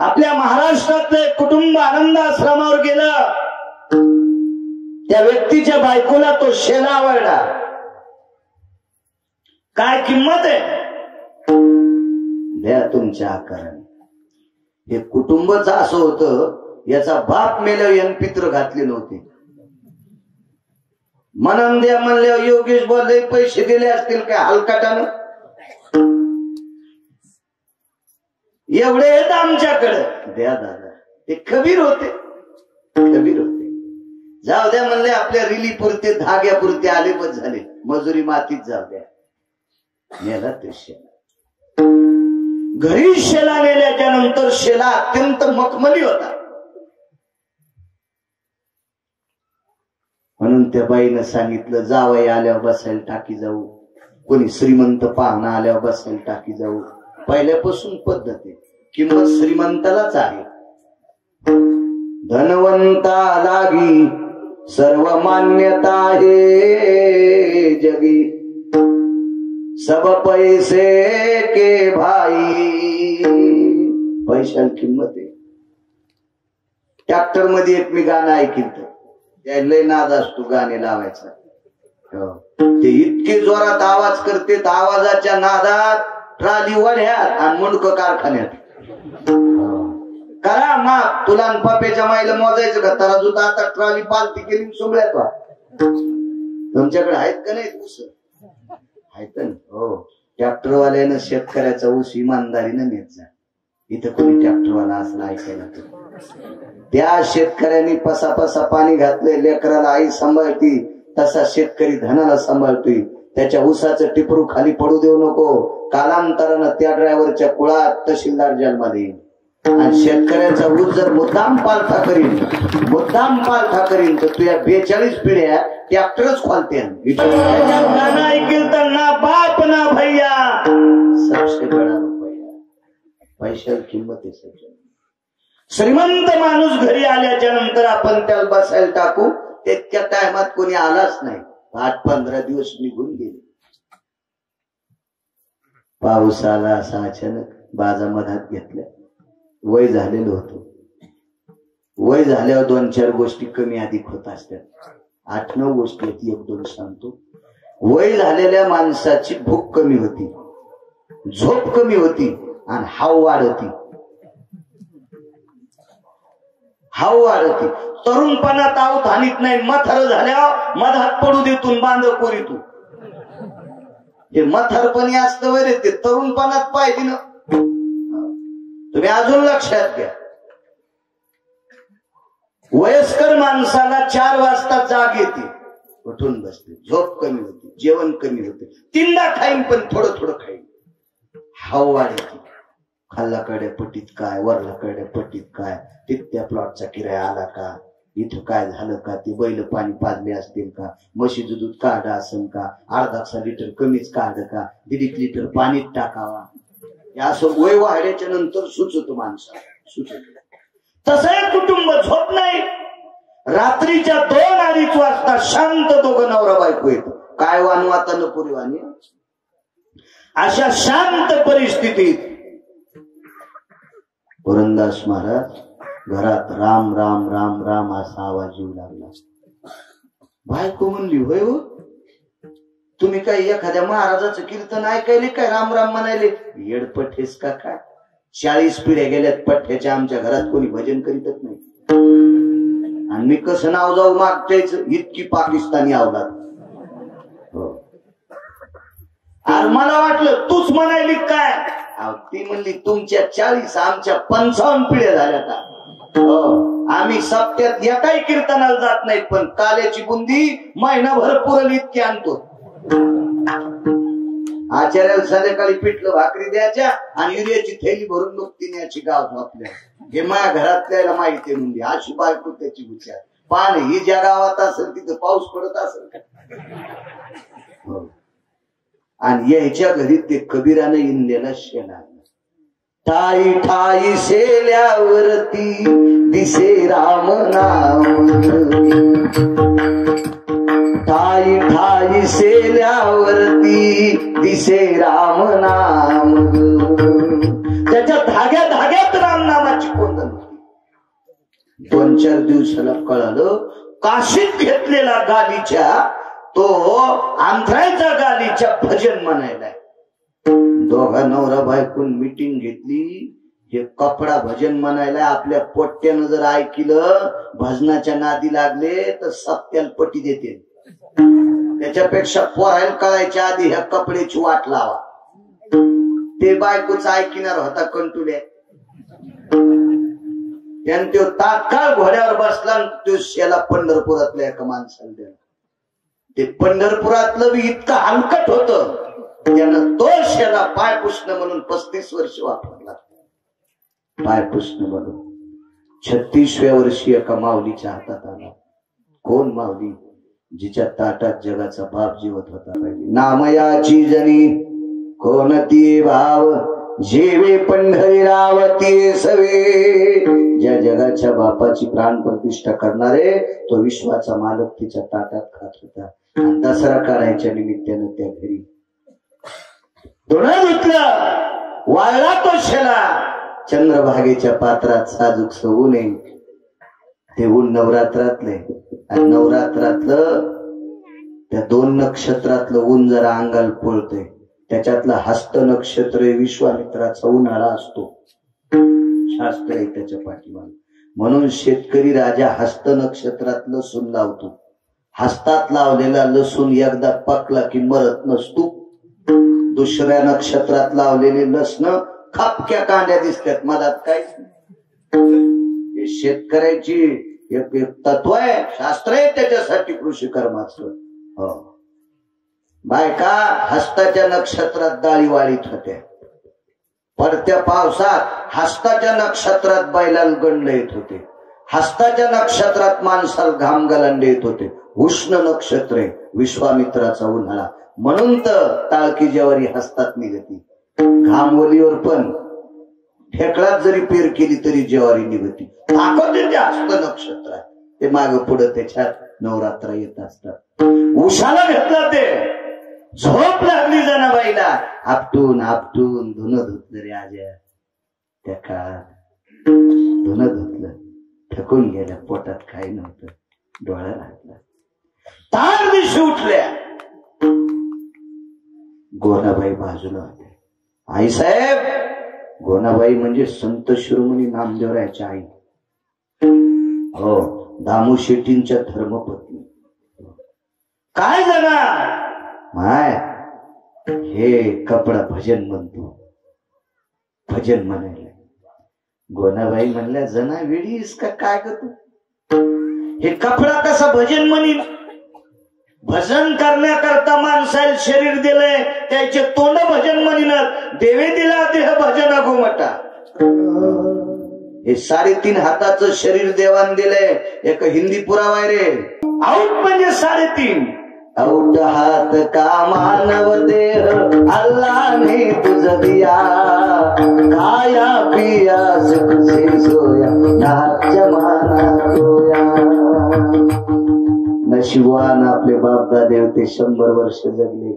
आपल्या महाराष्ट्रातले कुटुंब आनंद आश्रमावर गेलं, त्या व्यक्तीच्या बायकोला तो शेला आवडला. काय किंमत आहे द्या तुमच्या आकाराने. हे कुटुंबच असं होतं, याचा बाप मेल्यावर यन पित्र घातले नव्हते. म्हणून द्या म्हणल्यावर योगेश बोलले पैसे दिले असतील काय हलकाटानं. एवढे आहेत आमच्याकडे द्या दादा. ते कबीर होते, कबीर होते. जाऊ द्या म्हणले आपल्या रिली पुरते धाग्यापुरते आले बस झाले, मजुरी मातीत जाऊ द्या. नेला ते शेला. घरी शेला नेल्याच्या नंतर शेला अत्यंत मखमली होता. म्हणून त्या बाईनं सांगितलं जावई आल्यावर बसायला टाकी जाऊ, कोणी श्रीमंत पाहुणा आल्यावर बसायला टाकी जाऊ. पहिल्यापासून पद्धत आहे, किंमत श्रीमंतालाच आहे. धनवंता लागी सर्व मान्यता आहे जगी, सब पैसे के भाई. पैशाला किंमत आहे. ट्रॅक्टर मध्ये एक मी गाणं ऐकित, लय नाद असतो गाणे लावायचा. ते इतके जोरात आवाज करते, आवाजाच्या नादात ट्राली वड्यात आणि मुंडक कारखान्यात. करा माप, तुला पाप्याच्या माईला मोजायचं का तराजूत. आता ट्राली पालती केली सुंबळ्यात. तुमच्याकडे आहेत का नाही ऊस? आहेत ना. हो, ट्रॅक्टरवाल्यानं शेतकऱ्याचा ऊस इमानदारीनं नेत जा. इथं कोणी ट्रॅक्टरवाला असला ऐकायला त्या शेतकऱ्यांनी पसापसा पाणी घातले, लेकराला आई सांभाळती तसा शेतकरी धनाला सांभाळतोय. त्याच्या ऊसाचं टिपरू खाली पडू देऊ नको. कालांतरानं त्या ड्रायव्हरच्या कुळात तहसीलदार जन्माला येईल. आणि शेतकऱ्याचा ऊस जर मुद्दाम पालथा करीन, मुद्दाम पालथा करीन तर तुझ्या 42 पिढ्या ट्रॅक्टरच खोलते. गाणं ऐकेल तर ना बाप ना भैया, सबसे बडा रुपया. पैशाला किंमत आहे. श्रीमंत माणूस घरी आल्याच्या नंतर आपण त्याला बसायला टाकू, तितक्या टायमात कोणी आलाच नाही. 8-15 दिवस निघून गेले. पाऊस आला असा अचानक, बाजा मधात घेतल्या. वय झालेलं होतं. वय झाल्यावर 2-4 गोष्टी कमी अधिक होत असतात. 8-9 गोष्टी आहेत, 1-2 सांगतो. वय झालेल्या माणसाची भूक कमी होती, झोप कमी होती आणि हाव वाढती. हाव वाढती. तरुणपणात आऊत हानीत नाही, मथार झाल्यावर मधात पडू देतून बांध कोरीतून. हे म्हातारपणी असतं वगैरे, ते तरुणपणात पाहिजे ना. तुम्ही अजून लक्षात घ्या, वयस्कर माणसाला 4 वाजता जाग येते, उठून बसते. झोप कमी होती, जेवण कमी होते. 3दा खाईन पण थोडं थोडं खाईन. हाव वाढते. खाल्ला कडे पट्टीत काय, वरला कडे पट्टीत काय, तिथल्या प्लॉटचा किराया आला का, इथं काय झालं का, ते बैल पाणी पाजले असतील का, म्हशीचं दूध काढ असेल का, अर्धा लिटर कमीच काढ का, 1.5 लिटर पाणीत टाकावा. असं वय वाढ्याच्या नंतर सुचत माणसाला, सुचत. तसं कुटुंब झोप नाही. रात्रीच्या 2-2:30 वाजता शांत दोघं नवरा बायको येत. काय वानू आता नपुरी वाणी. अशा शांत परिस्थितीत पुरंदास महाराज घरात राम राम राम राम असा आवाज येऊ लागला. बायको म्हणली, होय हो, तुम्ही काय एखाद्या महाराजाचं कीर्तन ऐकायले काय राम राम म्हणायले? येडपठेस का काय? 40 पिढ्या गेल्यात पठ्याच्या, आमच्या घरात कोणी भजन करीतच नाही. आणि मी कसं नाव जाऊ मागच्याच, इतकी पाकिस्तानी आवलात. आणि मला वाटलं तूच म्हणायली काय. ती म्हणली, तुमच्या 40 आमच्या 55 पिढ्या झाल्या. आम्ही सप्त्यात एकाही कीर्तनाला जात नाहीत, पण काल्याची बुंदी महिनाभर पुरल इतकी आणतो. आचार्याला संध्याकाळी पिठलं भाकरी द्यायच्या आणि युरियाची थैली भरून नुकती न्यायची गाव आपल्या. हे माझ्या घरातल्याला माहिती म्हणजे अशी बायको त्याची विचार. पान ही ज्या गावात असेल तिथं पाऊस पडत असेल का. आणि याच्या घरी ते कबीरानं इंद्याला शेणा. ठाई ठाई शेल्यावरती दिसे राम नाम, ठाई ठाई शेल्यावरती दिसे राम नाम. त्याच्या धाग्या धाग्यात राम नामाची 2-4 दिवसाला कळालं काशीत घेतलेला गालीच्या तो आंध्राच्या गालीच्या भजन म्हणायलाय. दोघा नवरा बायकून मीटिंग घेतली. हे कपडा भजन म्हणायला आपल्या पोट्यानं जर ऐकलं भजनाच्या नादी लागले तर सत्याला पटी देते. त्याच्यापेक्षा पोरायला कळायच्या आधी ह्या कपड्याची वाट लावा. ते बायकोच ऐकणार होता कंटुल्या. त्यानं तो तात्काळ घोड्यावर बसला. तो शेला पंढरपुरातल्या एका माणसाला दिला. ते पंढरपुरातलं बी इतकं हलकट होतं त्यानं तो शेला पाय पुसणं म्हणून 35 वर्ष वापरला. पाय पुसणं म्हणून 36व्या वर्षी एका माऊलीच्या हातात आला. कोण माऊली? जिच्या ताटात जगाचा बाप जीवत होता पाहिजे. नामयाची जनी कोणती भाव जेवे पंढरीरावती सवे. ज्या जगाच्या बापाची प्राण प्रतिष्ठा करणारे तो विश्वाचा मालक तिच्या ताटात खात होता. आणि दसरा काढायच्या निमित्तानं त्या घरी धुणं धुतलं. वाळला तो शेला. चंद्रभागेच्या पात्रात साजूक ऊन आहे. ते ऊन नवरात्रातले. आणि नवरात्रातलं त्या 2 नक्षत्रातलं ऊन जरा अंगाला पळतंय. त्याच्यातलं हस्त नक्षत्र विश्वामित्राचा उन्हाळा असतो. शास्त्र आहे त्याच्या पाठीमागे. म्हणून शेतकरी राजा हस्त नक्षत्रात लसूण लावतो. हस्तात लावलेला लसूण एकदा पकला की मरत नसतो. दुसऱ्या नक्षत्रात लावलेले लसण खापक्या कांड्या दिसतात. मधात काय हे शेतकऱ्याची एक तत्व आहे. शास्त्र आहे त्याच्यासाठी कृषी कर्माचं. बायका हस्ताच्या नक्षत्रात डाळी वाळीत होत्या. पडत्या पावसात हस्ताच्या नक्षत्रात बैलाला गंड येत होते. हस्ताच्या नक्षत्रात माणसाला घाम गलांडे येत होते. उष्ण नक्षत्र आहे विश्वामित्राचा उन्हाळा. म्हणून तर टाळकी ज्वारी हस्तात निघती. घामोलीवर पण ठेकळात जरी पेर केली तरी ज्वारी निघती. दाखवते ते हस्त नक्षत्र. ते माग पुढे त्याच्यात नवरात्र येत असतात. उशाला घेतला ते. झोप लागली जनाबाईला. आपटून आपटून धुणं धुतलं रे आज्या. त्या काळात धुणं धुतलं. थकून गेल्या. पोटात काही नव्हतं. डोळा लागला. तार दिशी उठल्या. गोनाबाई बाजूला होत्या. आई साहेब. गोनाबाई म्हणजे संत शिरोमणी नामदेवरायाच्या आई. हो, दामू शेट्टींच्या धर्मपत्नी. काय झाला माय? हे कपडा भजन म्हणतो. भजन म्हणायला. गोनाबाई म्हणल्या जना वेळीस का काय करतो? हे कपडा कसा भजन म्हणीन? भजन करण्याकरता माणसाला शरीर दिलंय त्याचे तोंड भजन म्हणीनच. देवे दिला देह भजन घुमटा. हे 3.5 हाताचं शरीर देवान दिलंय. एक हिंदी पुरावा आहे रे. आऊट म्हणजे 3.5. आऊट हात का मानव देह अल्लाने तुझ दिया. खाया पिया सुख से सोया नाच जमाना रोया. नशिबवान आपले बापदादे होते. 100 वर्ष जगले.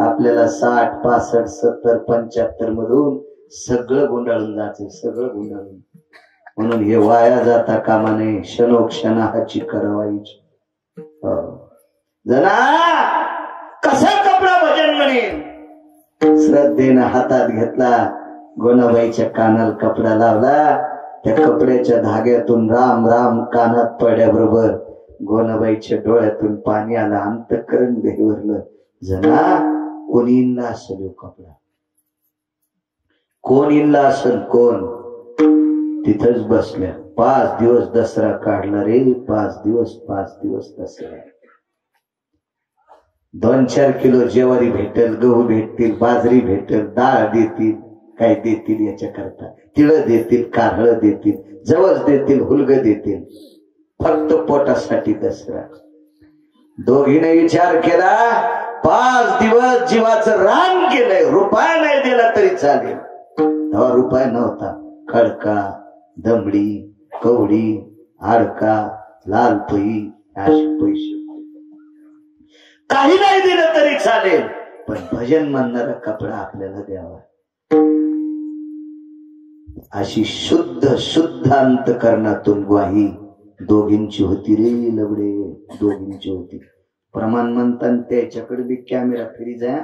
आपल्याला 60, 65, 70, 75 मधून सगळं गुंडाळून जायचं. सगळं गुंडाळून. म्हणून हे वाया जाता कामा नये. क्षणोक्षणाची करवायची. जना कसा कपडा भजन म्हणेन? श्रद्धेनं हातात घेतला. गोनाबाईच्या कानाला कपडा लावला. त्या कपड्याच्या धाग्यातून राम राम कानात पडल्याबरोबर गोनाबाईच्या डोळ्यातून पाणी आलं. अंतःकरण गहिवरलं. जना कोणी इनला असेल कपडा? कोण इनला असेल? कोण? तिथंच बसल्या. 5 दिवस दसरा काढला रे. 5 दिवस दसरा. 2-4 किलो ज्वारी भेटेल, गहू भेटतील, बाजरी भेटेल, डाळ देतील. काय देतील याच्या करता? तिळ देतील, कारळ देतील, जवस देतील, हुलग देतील. फक्त पोटासाठी दसरा. दोघीने विचार केला. 5 दिवस जीवाचं रान केलंय. रुपया नाही दिला तरी चालेल. तेव्हा रुपया नव्हता. खडका, दमडी, कवडी, हाडका, लाल पई असे पैसे. काही नाही दिलं तरी चालेल पण भजन म्हणणारा कपडा आपल्याला द्यावा. अशी शुद्ध शुद्ध अंतकरणातून ग्वाही दोघींची होती रे लवडे, दोघींची होती. प्रमाण म्हणतात त्याच्याकडे बी कॅमेरा फिरी जा,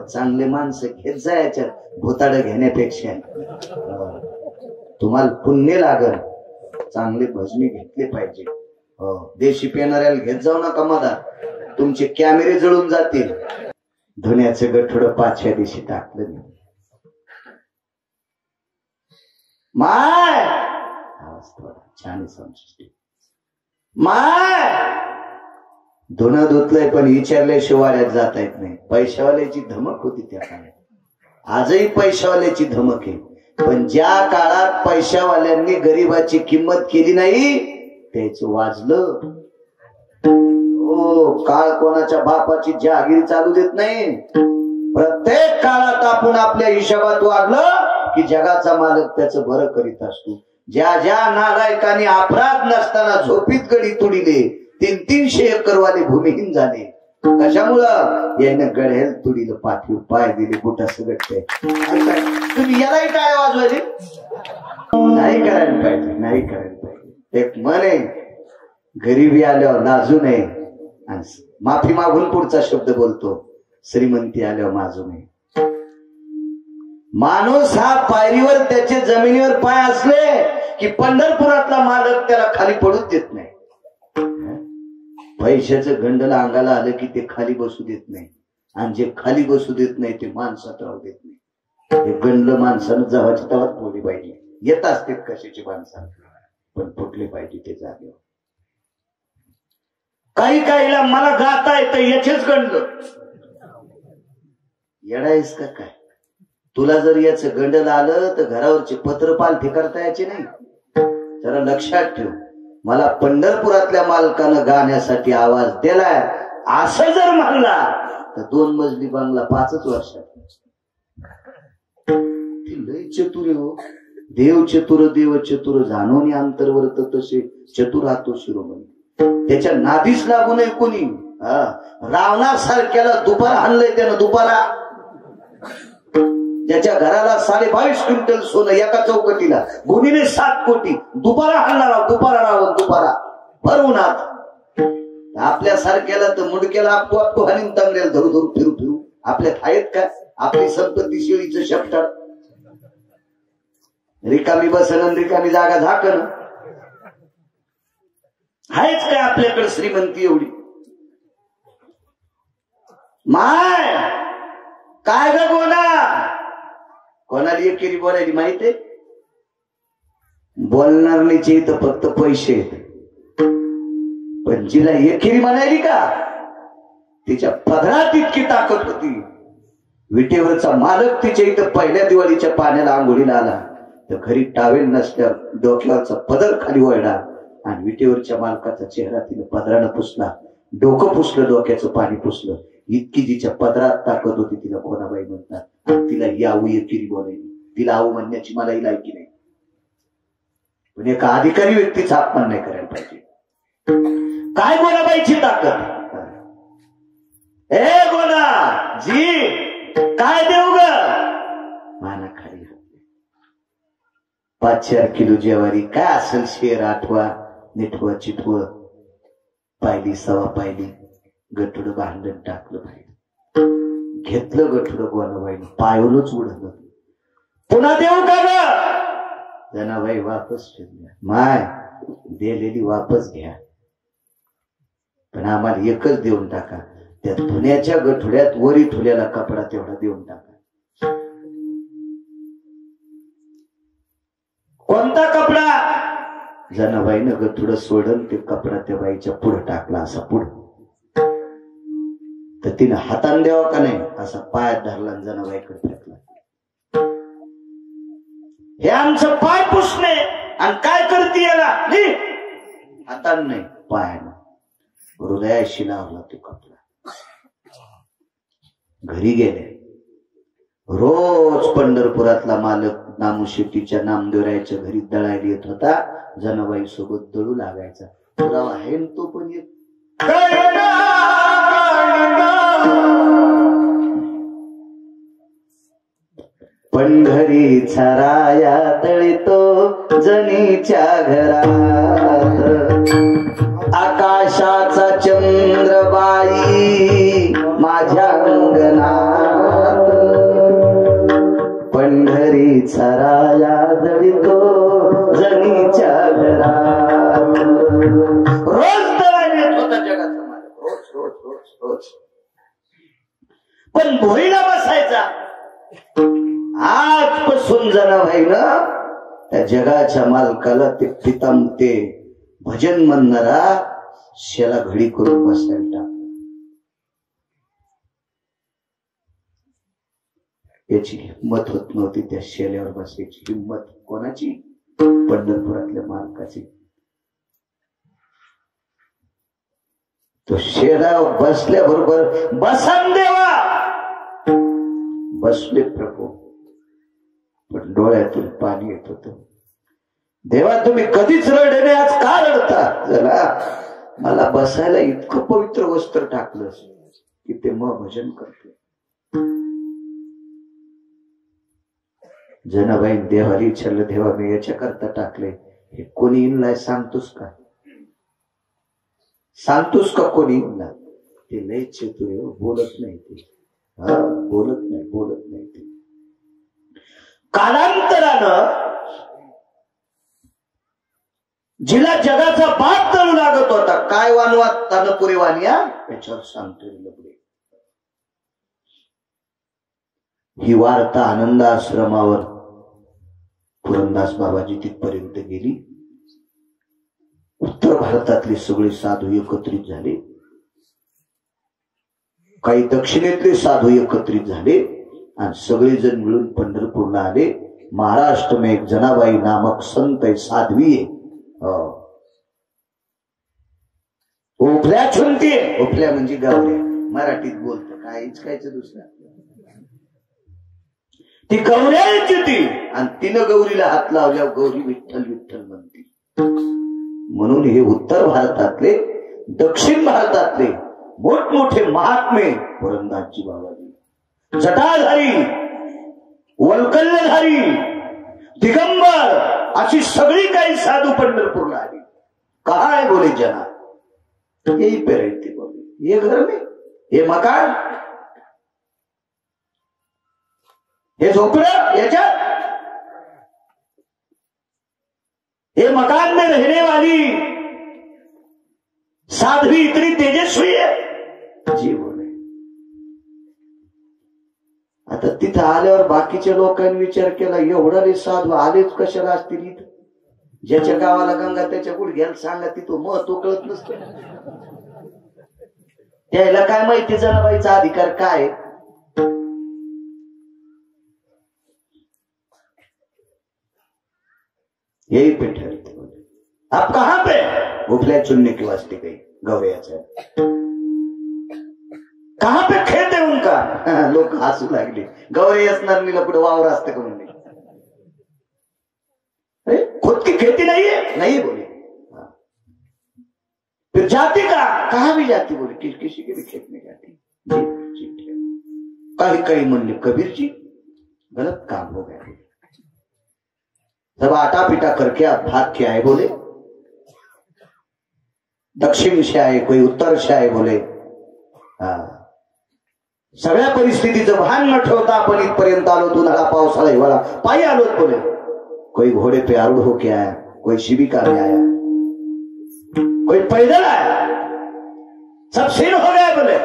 चांगले माणसं घेत जा याच्यात, भोताड घेण्यापेक्षा तुम्हाला पुण्य लागल. चांगले भजनी घेतले पाहिजे. देशी पेणाऱ्याला घेत जाऊ नका मधात, तुमचे कॅमेरे जळून जातील. धुण्याचं गठोडं पाचव्या दिवशी टाकलं मी. माय छान समजते माय धुणं धुतलंय पण विचारल्याशिवाय वाड्यात जाता येत नाही. पैशावाल्याची धमक होती त्या काळात, आजही पैशावाल्याची धमक आहे. पण ज्या काळात पैशावाल्यांनी गरीबाची किंमत केली नाही त्याचं वाजलं. हो, काळ कोणाच्या बापाची जहागिरी चालू देत नाही. प्रत्येक काळात आपण आपल्या हिशोबात वागलं की जगाचा मालक त्याचं बरं करीत असतो. ज्या ज्या नालायकांनी अपराध नसताना झोपीत गडी तुडिले 300 एकरवाले भूमिहीन झाले. कशामुळं? यानं गड्याला तुडीलं, पाठीवर पाय दिले, बुटा सगळं. तुम्ही यालाही काय वाजवायचे? नाही करायला पाहिजे, नाही करायला पाहिजे. एक मन आहे, गरीबी आल्यावर लाजू नये आणि माफी मागून पुढचा शब्द बोलतो, श्रीमंती आल्यावर माजू नये. माणूस हा पायरीवर त्याचे जमिनीवर पाय असले की पंढरपुरातला मालक त्याला खाली पडूच देत नाही. पैशाचं गंडला अंगाला आलं की ते खाली बसू देत नाही, आणि जे खाली बसू देत नाही ते माणसात राहू देत नाही. हे गंडलं माणसानं जवाच्या तवाच बोलली पाहिजे. येत असते कशाची माणसं, पण फुटले पाहिजे ते जागेवर. काही काहीला मला गाता येतं याचेच गंडलं. येडायस का काय? तुला जर याच गंडल आलं तर घरावरचे पत्र पालथी करता यायचे नाही. जरा लक्षात ठेव, मला पंढरपुरातल्या मालकानं गाण्यासाठी आवाज दिलाय असं जर म्हणला तर 2 मजली बंगला 5च वर्षात. लय चतुर हो, देव चतुर देव चतुर, जाणवणी अंतर्वर्त तसे चतुरातो शिरोमणी. त्याच्या नादीस लागू नये कोणी. रावणासारख्याला दुपारा आणलंय त्यानं, दुपारा. ज्याच्या घराला 22.5 क्विंटल सोनं एका चौकटीला, गुणीने 7 कोटी, दुपारा हल्ला, दुपारा रावण, दुपारा भरवूनात. आपल्या सारख्याला तर मुडक्याला आपतो आपतो हानीन, तांगड्याला धरू धरू फिरू फिरू. आपल्यात आहेत का आपली संपत्ती शेळीचं शेपटाळ? रिकामी बसन, रिकामी जागा झाकण. आहेच काय आपल्याकडे श्रीमंती एवढी? माय काय ग बोला, कोणाला एकेरी बोलायची माहितीये? बोलणार नाहीचे तर फक्त पैसे आहेत, पण जिला एकेरी म्हणायली का तिच्या पदरात इतकी ताकद होती. विटेवरचा मालक तिच्या इथं पहिल्या दिवाळीच्या पाण्याला आंघोळीला आला तर घरी टावेल नसल्यावर डोक्यावरचा पदर खाली वळला आणि विटेवरच्या मालकाचा चेहरा तिने पदरानं पुसला, डोकं पुसलं, डोक्याचं पाणी पुसलं. इतकी जिच्या पदरात ताकद होती तिला कोणाबाई म्हणतात. तिला ही आऊ एकेरी बोलायली. तिला आऊ म्हणण्याची मलाही लायकी नाही, पण एका अधिकारी व्यक्तीचा अपमान नाही करायला पाहिजे. काय गोनाबाईची ताकद? ए गोना जी, काय देऊ ग? माना खाली 5-4 किलो ज्वारी, काय असेल शेर, आठवा, निठवा, चिठव, पायली, सवा पायली. गठुड भांडण टाकलं बाहेर, घेतलं गठुड गोनाबाईने, पायवलंच उडलं. पुन्हा देऊ का ग? जनाबाई वापस ठेवल्या. माय दिलेली वापस घ्या, पण आम्हाला एकच देऊन टाका. त्या धुण्याच्या गठुड्यात वरी ठुल्याला कपडा तेवढा देऊन टाका. कोणता कपडा? जनाबाईनं गठुड सोडून ते कपडा त्या बाईच्या पुढे टाकला, असा पुढे. तर तिने हातान द्यावा का नाही असा पायात धरला, जनाबाईकडे फेकला. हे आमचं पाय पुसणे, आणि काय करते याला? हातान नाही, पायानं. हृदयाशी लावला तो कपडा. घरी गेले. रोज पंढरपुरातला मालक नामुशेट्टीच्या नामदेवरायाच्या घरी दळायला येत होता. जनाबाई सोबत दळू लागायचा. पुरावा आहे तो पण येत. पंढरीचा राया तळितो जनीच्या घरात, आकाशाचा चंद्रबाई माझ्या अंगणात, पंढरीचा राया तळितो जनीच्या घरात. रोज तळायला येत होता जगाचा मालक, रोज रोज रोज रोज. पण भोईला बसायचा. आजपासून जनाबाई ना त्या जगाच्या मालकाला ते पिताम ते भजन म्हणणारा शेला घडी करून बसायला टाकलं. याची हिंमत होत नव्हती त्या शेल्यावर बसायची. हिंमत कोणाची? पंढरपुरातल्या मालकाची. तो शेला बसल्याबरोबर बसन देवा बसले प्रभू, पण डोळ्यातून पाणी येत होत. देवा तुम्ही कधीच रडणे आज का रडता? जरा मला बसायला इतकं पवित्र वस्त्र टाकलं की ते मग भजन करते. जनाबाई देवाला विचारलं, देवा मी याच्या करता टाकले, हे कोणी नाही सांगतोस का? सांगतोस का कोणी? ते लय चेतू बोलत नाही, ते बोलत नाही बोलत नाही. ते कालांतरानं जिला जगाचा बाप तळू लागत होता, काय वानवा तानपुरे वानिया याच्यावर सांगतोय लबडे. ही वार्ता आनंद आश्रमावर पुरंदास बाबाजी तिथपर्यंत गेली. उत्तर भारतातले सगळे साधू एकत्रित झाले, काही दक्षिणेतले साधू एकत्रित झाले आणि सगळेजण मिळून पंढरपूरला आले. महाराष्ट्र में एक जनाबाई नामक संत है, साध्वी है, उपल्या छुनती है. उपल्या म्हणजे गावऱ्या, मराठीत बोलत काहीच कायच दुसरं. ती गौऱ्याची होती आणि तिनं गौरीला हात लावल्यावर गौरी विठ्ठल विठ्ठल म्हणते. म्हणून हे उत्तर भारतातले दक्षिण भारतातले मोठमोठे महात्मे पुरंदासजी बाबाजी, जटाधारी, वल्कल्यधारी, दिगंबर अशी सगळी काही साधू पंढरपूरला आली. कहा है बोले जना, यही पे रहते बोले, ये घर में, ये मकान, हे झोपडं, याच्यात ये मकान में रहने वाली साध्वी इतनी तेजस्वी है जी बोले. आता तिथं आल्यावर बाकीच्या लोकांनी विचार केला, एवढा साधू आलेच कशाला असतील इथं? ज्याच्या गावाला गंगा त्याच्या गुडघ्याला सांगा, तिथं महत्व कळत नसतं. त्याला काय माहिती जनाबाईचा अधिकार काय? यही पे ठहरते बोले. आप कहां पे? उपल्या चुनने के वास्ते गई गौरियाचा. कहां पे खेत है उनका? लोक हसू लागले. गौरी असणार मी पुढे वावर असते का म्हणले. खुद की खेती नहीं है? नहीं बोले. फिर जाती का? कहां भी जाती बोले, किसी के भी खेत में जाती. कहीं कहीं म्हणले कबीर जी गलत काम हो गया, सब आटा पीटा करके आप भाग के आए बोले. दक्षिण से आए, कोई उत्तर से आए बोले. सगळ्या परिस्थितीचं भान न ठेवता आपण इथपर्यंत आलो. उन्हाळा पावसाळा हिवाळा पायी आलोत बोले. कोई घोड़े पे आरूढ़ होके आया, कोई शिविका में आया, कोई पैदल आया, सब सीन हो गया बोले.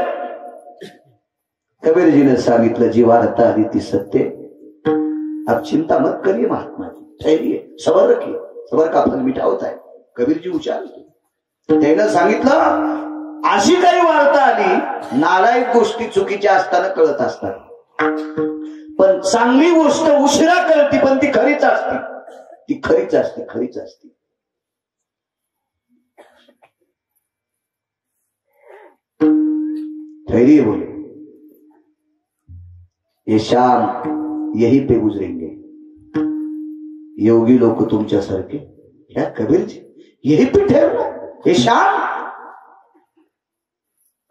कबीर जी ने सांगितलं, जी वार्ता आली ती सत्य. अब चिंता मत करिए महात्मा जी, ठहरिए, सबर रखिए, सबर का फल मीठा होता है. कबीर जी उच्चार त्यानं सांगितलं, अशी काही वार्ता आली, नालायक गोष्टी चुकीच्या असताना कळत असतात, पण चांगली गोष्ट उशिरा कळती, पण ती खरीच असते, ती खरीच असते, खरीच असते. ठहरिए बोले, ये शाम यही पे गुजरेंगे. योगी लोग तुमच्यासारखे, क्या कबीर जी यही पे ठहरना, ये शाम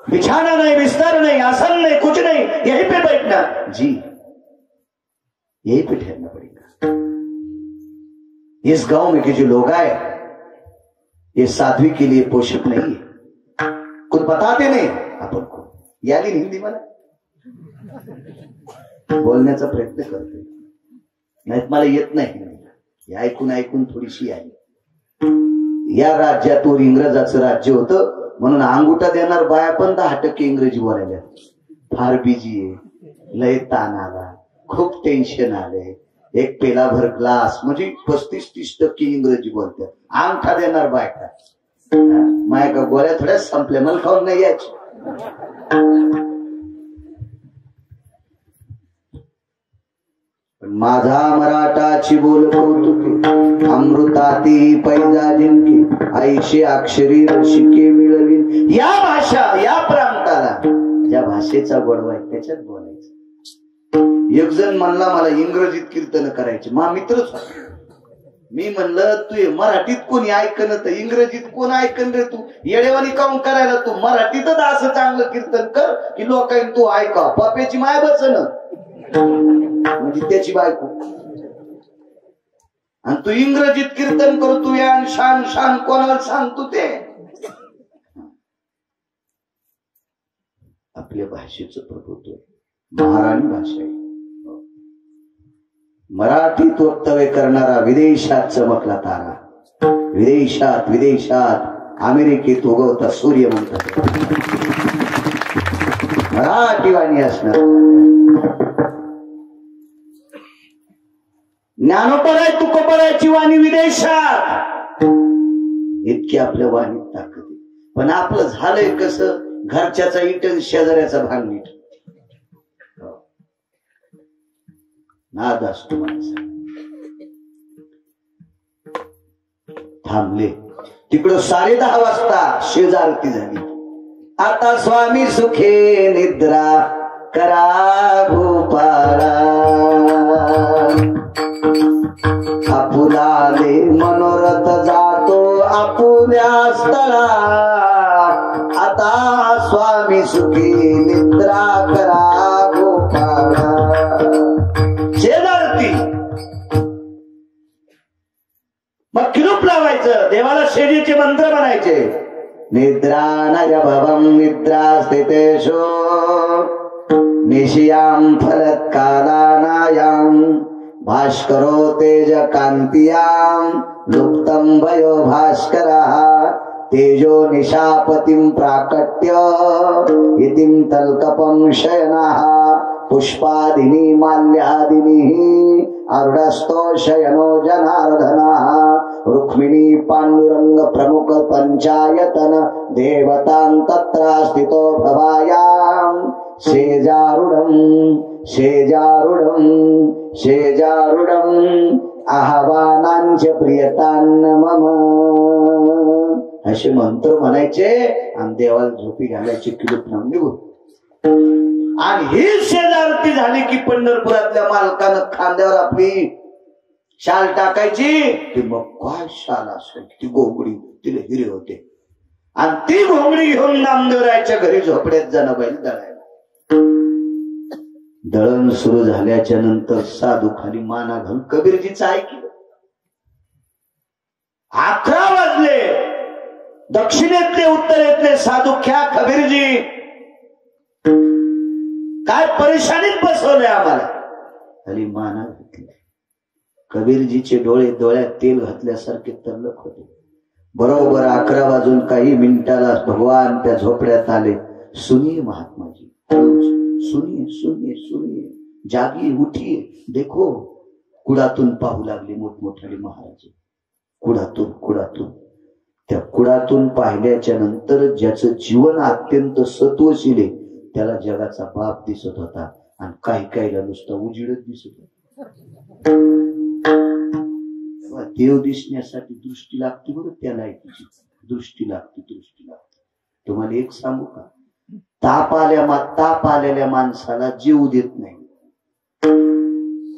बिछाना नहीं, बिस्तर नहीं, आसन नहीं, कुछ नहीं, यहीं पे बैठना. जी यही पे ठहरना पड़ेगा। इस गांव में के जो लोग आए ये साध्वी के लिए पोषक नहीं है, कुछ बताते नहीं आपण को, याली हिंदी मला बोलण्याचा प्रयत्न करते, नाही मला येत नाही, ऐकून ऐकून थोडीशी आली। या राज्यातून इंग्रजाचं राज्य होतं म्हणून अंगुठा देणार बाया पण 10% इंग्रजी बोलायला, फार बिजी आहे, लय ताण आला, खूप टेन्शन आलंय, एक पेलाभर ग्लास म्हणजे 35-30% इंग्रजी बोलतात, अंगठा देणार बायका, माय का गोळ्या थोड्या संपल्या, मला खाऊन नाही यायची। माझा मराठाची बोल कौतुके, अमृताती पैजा जिंकी, ऐशी अक्षरी रसिके मिळवीन। या भाषा, या प्रांताला ज्या भाषेचा गोडवा आहे त्याच्यात बोलायचं। एक जण म्हणला मला इंग्रजीत कीर्तन करायचे, मा मित्रच, मी म्हणलं तू मराठीत कोणी ऐकन तर इंग्रजीत कोण ऐकन रे, तू येडेवानी काऊन करायला, तू मराठीतच असं चांगलं कीर्तन कर की लोकांनी तू ऐका, पाप्याची माय बसन म्हणजे त्याची बायको, आणि तू इंग्रजीत कीर्तन करतो या शान शान कोणाला सांगतो ते। आपल्या भाषेचं प्रभुत्व, महाराणी भाषा आहे। मराठीत वक्तव्य करणारा विदेशात चमकला तारा, विदेशात विदेशात अमेरिकेत उगवता सूर्य म्हणतात, मराठी वाणी असणार। ज्ञानोपराय तुकोपरायची वाणी विदेशात, इतकी आपल्या वाणीत ताकद आहे। पण आपलं झालंय कसं, घरच्याचा इटन शेजाऱ्याचा भाग नीट नाद असतो माणसा। थांबले तिकडं 10:30 वाजता शेजारती झाली, आता स्वामी सुखे निद्रा करा भूपाला, आपुलाले मनोरथ जातो आपुल्या स्थळा, आता स्वामी सुखी निद्रा करा गोपाळा। शेजारती मग किरूप लावायचं, देवाला शेरीचे मंत्र म्हणायचे, निद्रा नय भवं निद्रा स्थितेषु निशियां फलत कालानायां, भास्करो तेज कांतियां लुप्तं भयो भास्करः, तेजो निशापतिं प्राकट्य इतिं तल्कपं शयनः, पुष्पादिनी माल्यादिनी अरुणस्तो शयनो जनार्दनः, रुक्मिणी पांडुरंग प्रमुख पंचायतन देवतां तत्र स्थितो भवायां, शेजारुडं शेजारुडं शेजारुडं आह्वानांचे प्रियतान्न मम, असे मंत्र म्हणायचे आणि देवाला झोपी घालायचे किलूप नाम निघून। आणि ही शेजारती झाली की पंढरपुरातल्या मालकानं खांद्यावर आपली शाल टाकायची, ती मग काय शाल असेल, ती घोंगडी, तिला हिरे होते, आणि ती घोंगडी घेऊन नामदेवरायच्या घरी झोपड्यात जाणं बैल दळायला। दळण सुरू झाल्याच्या नंतर साधू खाली माना घालून कबीरजीचं ऐकलं। 11 वाजले, दक्षिणेतले उत्तरेतले साधू क्या कबीरजी काय परेशानीत बसवलंय आम्हाला, खाली माना घातली। कबीरजीचे डोळे डोळ्यात तेल घातल्यासारखे तल्लख होते। बरोबर 11 वाजून काही मिनिटाला भगवान त्या झोपड्यात आले। सुनिए महात्माजी, सुनिए सुनिए सुनिए, जागी उठिए, देखो। कुडातून पाहू लागले मोठमोठाले महाराज, कुडातून कुडातून। त्या कुडातून पाहिल्याच्या नंतर ज्याचं जीवन अत्यंत सत्वशील आहे त्याला जगाचा बाप दिसत होता, आणि काही काहीला नुसता उजिडच दिसत होता। देव दिसण्यासाठी दृष्टी लागते बरं, त्याला दृष्टी लागते, दृष्टी लागते। तुम्हाला एक सांगू का, ताप आलेल्या माणसाला जीव देत नाही।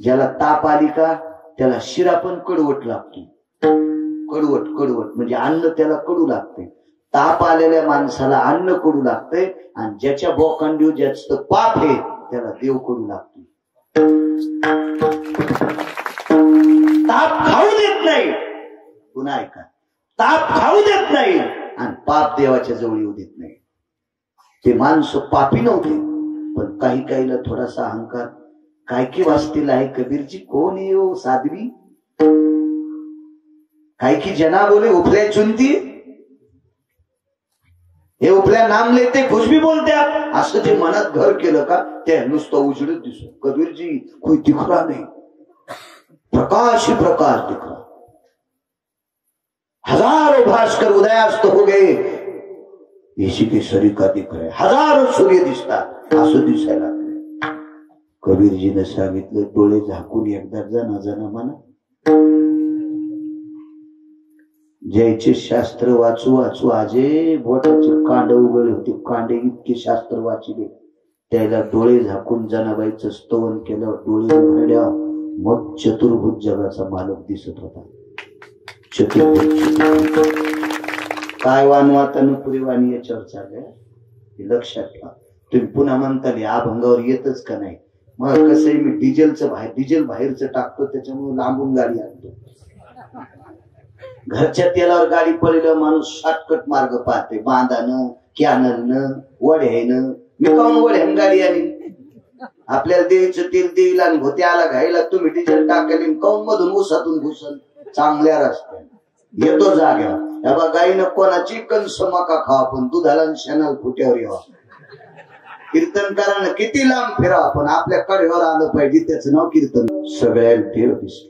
ज्याला ताप आली का त्याला शिरा पण कडवट लागतो, कडवट कडवट म्हणजे अन्न त्याला कडू लागते। ताप आलेल्या माणसाला अन्न कडू लागते, आणि ज्याच्या बोकांडीव ज्याचं पाप आहे त्याला देव कडू लागतो। ताप खाऊ देत नाही. पुन्हा ऐका, ताप खाऊ देत नाही आणि पाप देवाच्या जवळ येऊ देत नाही. ते माणसं पापी नव्हते, पण काही काहीला थोडासा अहंकार काय की वाचतील आहे. कबीरजी कोण आहे हो साध्वी, काय की जना बोले उपल्या चुनती, हे उपल्या नाम लेते कुछ भी बोलते आप. असं जे मनात घर केलं का ते नुसतं उजडत दिसो. कबीरजी कोई दिख रहा नहीं, प्रकाश ही प्रकाश दिख रहा. हजारों भास्कर उदयास्त हो गए, इसी के शरीर का दिख रहा है. हजारों सूर्य दिसतात, असं दिसायला लागले. कबीरजीने सांगितलं डोळे झाकून एकदा जना जना म्हणा. जयचे शास्त्र वाचू वाचू आजे बोटाचे कांड उगळले होते. कांडे इतके शास्त्र वाचले, त्याला डोळे झाकून जनाबाईचं स्तवन केलं. डोळे उघडल्या, मग चतुर्भुज जगाचा मालक दिसत होता. चतुर्भुज काय वानवातान पुरीवाणी याच्यावर चाललंय हे लक्षात ठेवा. तुम्ही पुन्हा म्हणताल अभंगावर येतच का नाही. मग कसंही मी डिझेल बाहेरचं टाकतो, त्याच्यामुळे लांबून गाडी आणतो. घरच्या तेलावर गाडी पडलेलं माणूस शॉर्टकट मार्ग पाहते, बांधानं कॅनलनं वड्यानं. मी काऊन वड्यान गाडी आली, आपल्याला द्यायचं तेल देईल आणि भोत्याला घ्यायला तुम्ही डिझेल टाकेल. काऊन मधून उसातून घुसल चांगल्या रस्त्याने येतो जाग्या. या बा गाईनं कोणाची कंस मका खावा, पण दुधाला शेणाला फुट्यावर यावा. कीर्तनकारानं किती लांब फिरावा, पण आपल्या कडेवर आलं पाहिजे, त्याचं नाव कीर्तन. सगळ्या देव दिसला.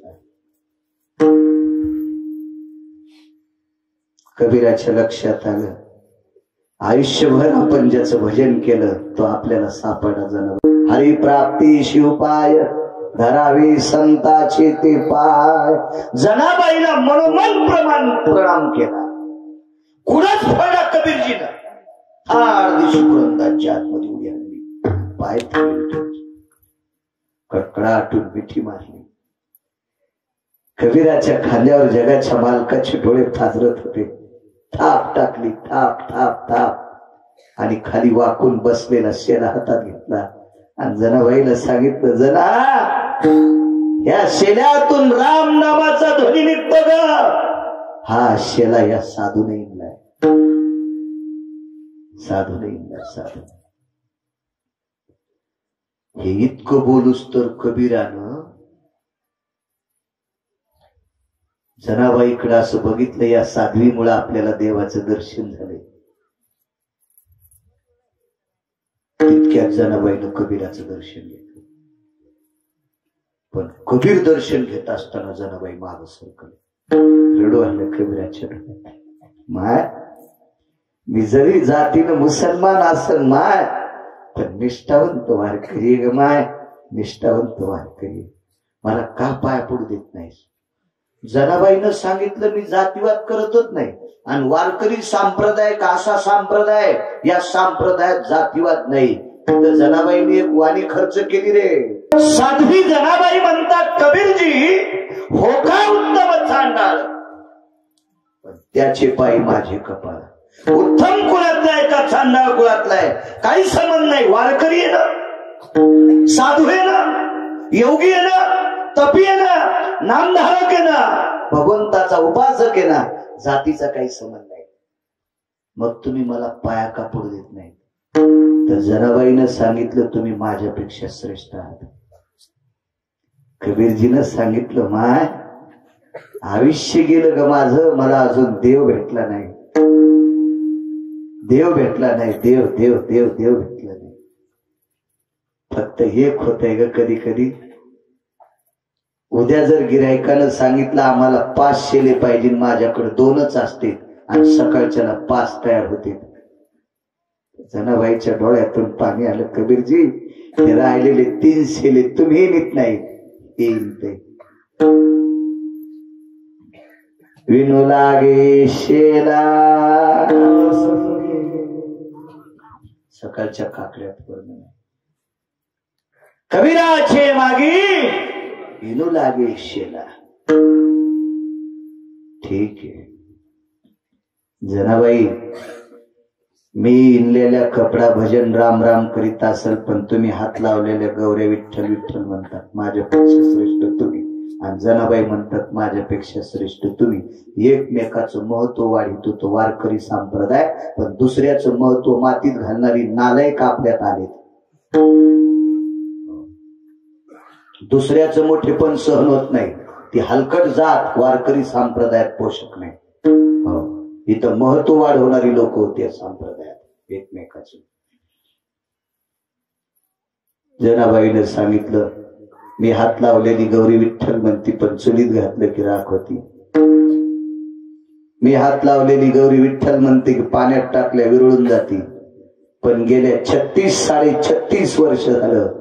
कबीराच्या लक्षात आलं आयुष्यभर आपण ज्याचं भजन केलं तो आपल्याला सापडा जाणार. हरिप्राप्ती शिवपाय धरावी संताचे ते पाय. जनाबाईला मनोमन प्रणाम केला. कुणाच फळा कबीरजीला फार दिवशीपर्यंतच्या आतमध्ये उडी आणली. पाय कडकडाटून मिठी मारली. कबीराच्या खांद्यावर जगाच्या मालकाचे डोळे थाजरत होते. थाप टाकली, थाप थाप थाप, आणि खाली वाकून बसलेला शेला हातात घेतला आणि जनाबाईला सांगितलं, जना या शेल्यातून राम नामाचा ध्वनी निघतो ग. हा शेला या साधूने इंगलाय, साधूने इंगलाय, साधू. हे इतकं बोलूस तर कबीरानं जनाबाईकडे असं बघितलं, या साध्वीमुळे आपल्याला देवाचं दर्शन झालंय. तितक्यात जनाबाईनं कबीराचं दर्शन घेतलं. पण कबीर दर्शन घेत असताना जनाबाई माग सरकले. रडू आलं कबीराच्या डोळ्यात. माय मी जरी जातीनं मुसलमान असेल माय, पण निष्ठावंत वारकरी ग माय, निष्ठावंत वारकरी. मला का पाय पडू देत नाहीस. जनाबाईनं सांगितलं मी जातीवाद करतच नाही, आणि वारकरी संप्रदाय असा संप्रदाय, या संप्रदायात जातीवाद नाही. तर जनाबाईने एक वाणी खर्च केली रे. साध्वी जनाबाई म्हणतात, कबीरजी हो का उत्तम चांडाळ, पण त्याचे पायी माझे कपाळ. उत्तम कुळातला आहे का चांडाळ कुळातला आहे काही संबंध नाही. वारकरी आहे ना, साधू आहे ना, योगी आहे ना, तपी आहे ना, नामधारक आहे ना, भगवंताचा उपासक आहे ना, जातीचा काही संबंध नाही. मग तुम्ही मला पाया का पडू देत नाही. तर जनाबाईनं सांगितलं तुम्ही माझ्यापेक्षा श्रेष्ठ आहात. कबीरजीनं सांगितलं माय आयुष्य गेलं ग माझं, मला अजून देव भेटला नाही, देव भेटला नाही, देव देव देव देव भेटला नाही. फक्त एक होतंय ग कधी कधी. उद्या जर गिऱ्हाईकानं सांगितलं आम्हाला 5 शेले पाहिजे, माझ्याकडे 2च असते, आणि सकाळच्याला 5 तयार होते. जनाबाईच्या डोळ्यातून पाणी आलं. कबीरजी ते राहिलेले 3 शेले तुम्ही नेत नाही. 3 ते विनू लागे शेला सकाळच्या काकड्यात पडणं. कबीराचे मागी विनू लागे शेला. ठीक आहे. जनाबाई मी इनलेल्या कपडा भजन राम राम करीत असेल, पण तुम्ही हात लावलेल्या गौऱ्या विठ्ठल विठ्ठल म्हणतात, माझ्यापेक्षा श्रेष्ठ तुम्ही. आणि जनाबाई म्हणतात, माझ्यापेक्षा श्रेष्ठ तुम्ही. एकमेकाचं महत्व वाढितो तो वारकरी संप्रदाय, पण दुसऱ्याचं महत्व मातीत घालणारी नालायक आपल्यात आलेत. दुसऱ्याचं मोठेपण सहन होत नाही, ती हलकट जात वारकरी संप्रदायात पोषक नाही. इथं महत्व वाढवणारी लोक होते संप्रदायात एकमेकाचे. जनाबाईने सांगितलं, मी हात लावलेली गौरी विठ्ठल म्हणती, पण चुलीत घातलं की राख होती. मी हात लावलेली गौरी विठ्ठल म्हणते की पाण्यात टाकल्या विरळून जाती. पण गेल्या 36-36 वर्ष झालं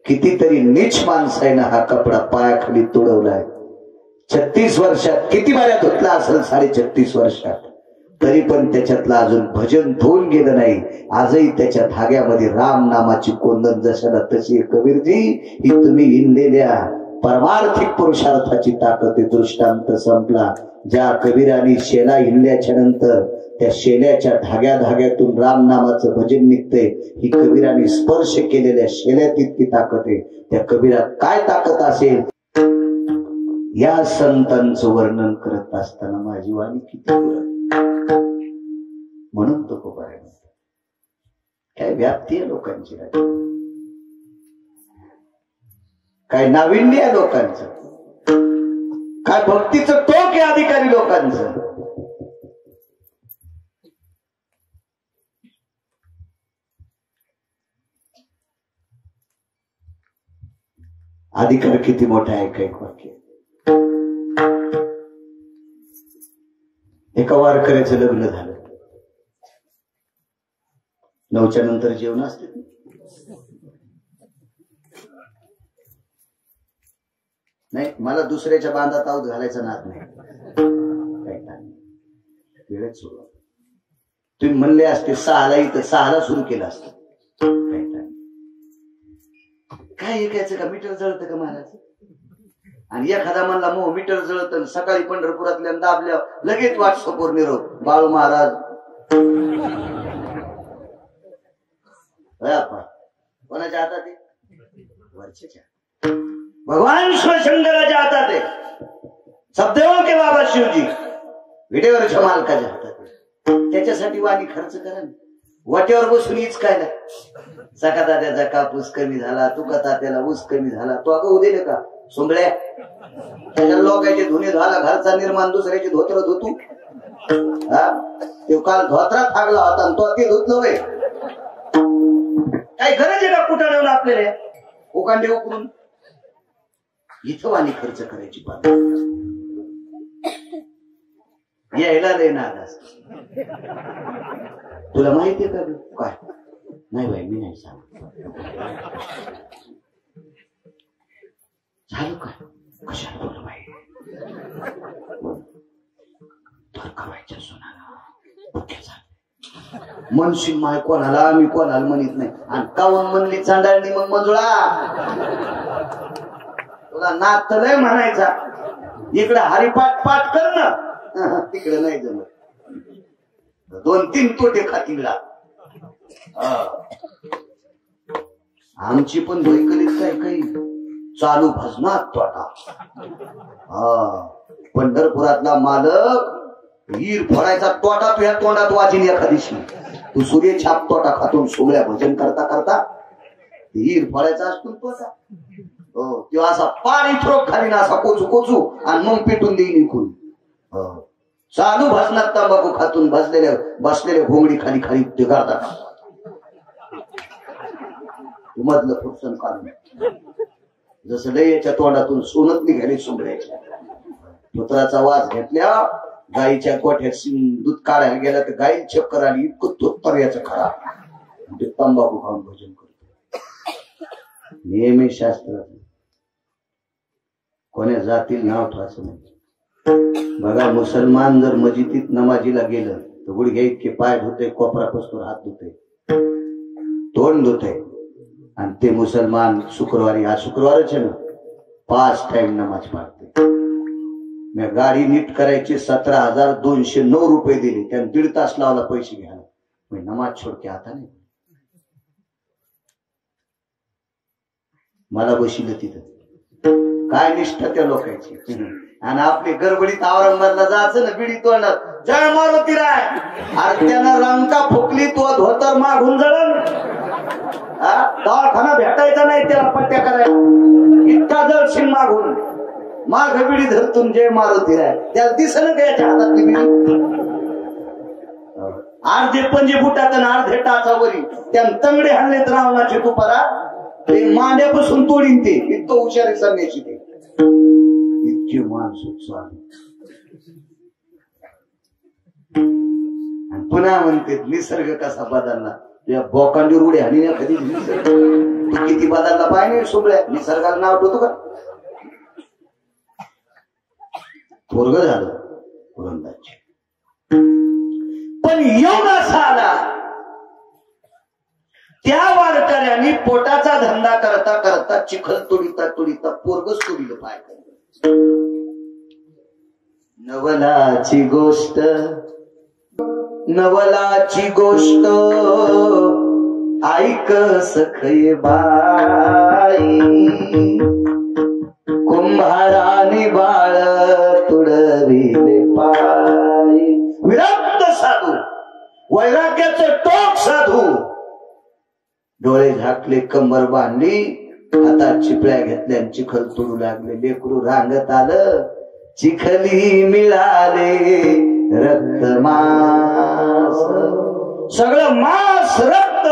कितीतरी नीच माणसाईनं हा कपडा पायाखाली तुडवलाय. 36 वर्षात किती बाऱ्या धुतला असेल, 36.5 वर्षात, तरी पण त्याच्यातलं अजून भजन धुवून गेलं नाही. आजही त्याच्या धाग्यामध्ये राम नामाची कोंदण जशाला तशी. कबीरजी, ही तुम्ही इनलेल्या परमार्थिक पुरुषार्थाची ताकद आहे. दृष्टांत संपला. ज्या कबीराने शेला हिंडल्याच्या नंतर त्या शेल्याच्या धाग्यातून राम नामाचं भजन निघतंय, ही कबीराने स्पर्श केलेल्या शेल्यात इतकी ताकद आहे. त्या कबीरात काय ताकद असेल, या संतांचं वर्णन करत असताना माझी वाणी किती म्हणून तो कोपारे काय व्याप्ती आहे लोकांची, काय नाविन्य आहे लोकांचं, काय भक्तीचं टोक आहे अधिकारी लोकांचं. अधिकार किती मोठा आहे. काही वाक्य, एका वारकऱ्याचं लग्न झालं. 9च्या नंतर जेवण असते. नाही, मला दुसऱ्याच्या बांधात आऊत घालायचा नाद नाही. वेळेत सुरू. तुम्ही म्हणले असते 6ला, इथं 6ला सुरू केलं असतं. काय ऐकायचं का, मीटर जळतं का महाराज? आणि एखादा म्हणला मो मीटर जळत, सकाळी पंढरपुरातल्या दाबल्या लगेच व्हॉट्सअपवर निरोप, बाळू महाराज कोणाच्या हातात आहे? वरच्या भगवान शिवशंकराच्या हातात आहे. सबदेव के बाबा शिवजी विटेवरच्या मालकाच्या हातात आहे. त्याच्यासाठी वाणी खर्च करा. वाटेवर बसून हीच काय नाही. सका तात्याचा कापूस कमी झाला, तुका तात्याला ऊस कमी झाला, तो अगं उदेल का सुंबळ्या? त्याच्या लोकांचे धुणे झाला, घरचा निर्माण दुसऱ्याचे धोत्र धुतू. तो काल धोत्रा थागला होता आणि तो ते धुतलं वय. काय गरज आहे का कुठं आपल्याला उकांडे उकरून? इथं वाणी खर्च करायची पाहिजे. यायला लय नाद असत. तुला माहितीये का काय? नाही बाई, मी नाही सांगत. झालं काय? कशाला बोल बाई? धरकावायच्या सोनाला मनशी माय कोणाला, मी कोणाला म्हणत नाही. आणि काऊन म्हणली चांडाळणी मग मंजुळा? तुला नात लय म्हणायचा. इकडे हरिपाठ पाठ कर ना, तिकडे नाही जमत. 2-3 तोटे खातीला. आमची पण भयकलीत काय काही चालू भजनात तोटा. पंढरपुरातला मालक हीर फोडायचा तोटा तुझ्या तोंडात वाजील एखादीशी. तू सूर्य छाप तोटा खातून सोहळ्या भजन करता करता हीर फोडायचा असतो तोटा. किंवा असा पाणी थ्रोक खाली ना असा कोचू कोचू आणि मग पेटून देईन इकून. चालू भजनात तंबाखू खातून बसलेल्या घोंगडी खाली खाली ते गातात. मधलं फुटसन काढून जसं लयच्या तोंडातून सोनत निघाली सुंबड्याच्या. पुत्राचा वास घेतल्या, गाईच्या गोठ्यात दूध काढायला गेला तर गाई चक्कर आली. इतकं तोत्तर याचं खरा ते तंबाखू खाऊन भजन करतो. नेहमी शास्त्र कोण्या जातील नाव ठेवायचं नाही. बघा, मुसलमान जर मस्जिदीत नमाजीला गेलं तर गुडघ्या इतके पाय धुते, कोपरापासून हात धुते, तोंड धुते. आणि ते मुसलमान शुक्रवारी, आज शुक्रवारच आहे ना, 5 टाइम नमाज पाळते. मी गाडी नीट करायची 17,209 रुपये दिले. त्यानं 1.5 तास लावला पैसे घ्यायला. मी नमाज छोड के आता नाही. मला बशिलं तिथं काय निष्ठा त्या लोकांची. आणि आपली गडबडीत औरंगाबादला जायचं ना बिडी तोंडात जय मारुती राय. अरे त्यानं रंका फुकली तो धोतर मागून जळण. दवाखाना भेटायचा नाही त्याला पट्ट्या करायला इतका जळशील मागून. माग बिडी धरतून जय मारुती राय. त्याला दिसलं का याच्या हातातली बिडी. अर्धे पंजे फुटात अर्धे टाचावरी त्यानं तंगडे हाणलेत रावणाचे तुपारा. ते मांड्यापासून तोडीन ते इतकं हुशारी सांगण्याची ते इतके माणसं चालू. आणि पुन्हा म्हणते निसर्ग कसा बदलला. या बोकांडी रुडे आणि कधी तू किती बदलला पाहिजे सोबळ्या. निसर्गाला नाव ठेवतो का. थोरग झालं पुरंदाचे. पण योग असा आला त्या वारकऱ्यांनी पोटाचा धंदा करता करता चिखल तोडीता तोडीता पोरगच तोडीलं पाय. नवलाची गोष्ट नवलाची गोष्ट ऐक सखय बाई. कुंभाराने बाळ तुडविले पाय. विरक्त साधू वैराग्याचं टोक साधू डोळे झाकले कंबर बांधली हातात चिपळ्या घेतल्या चिखल तोडू लागले. लेकरू रांगत आलं चिखली मिळाले रक्त मास. सगळं मास रक्त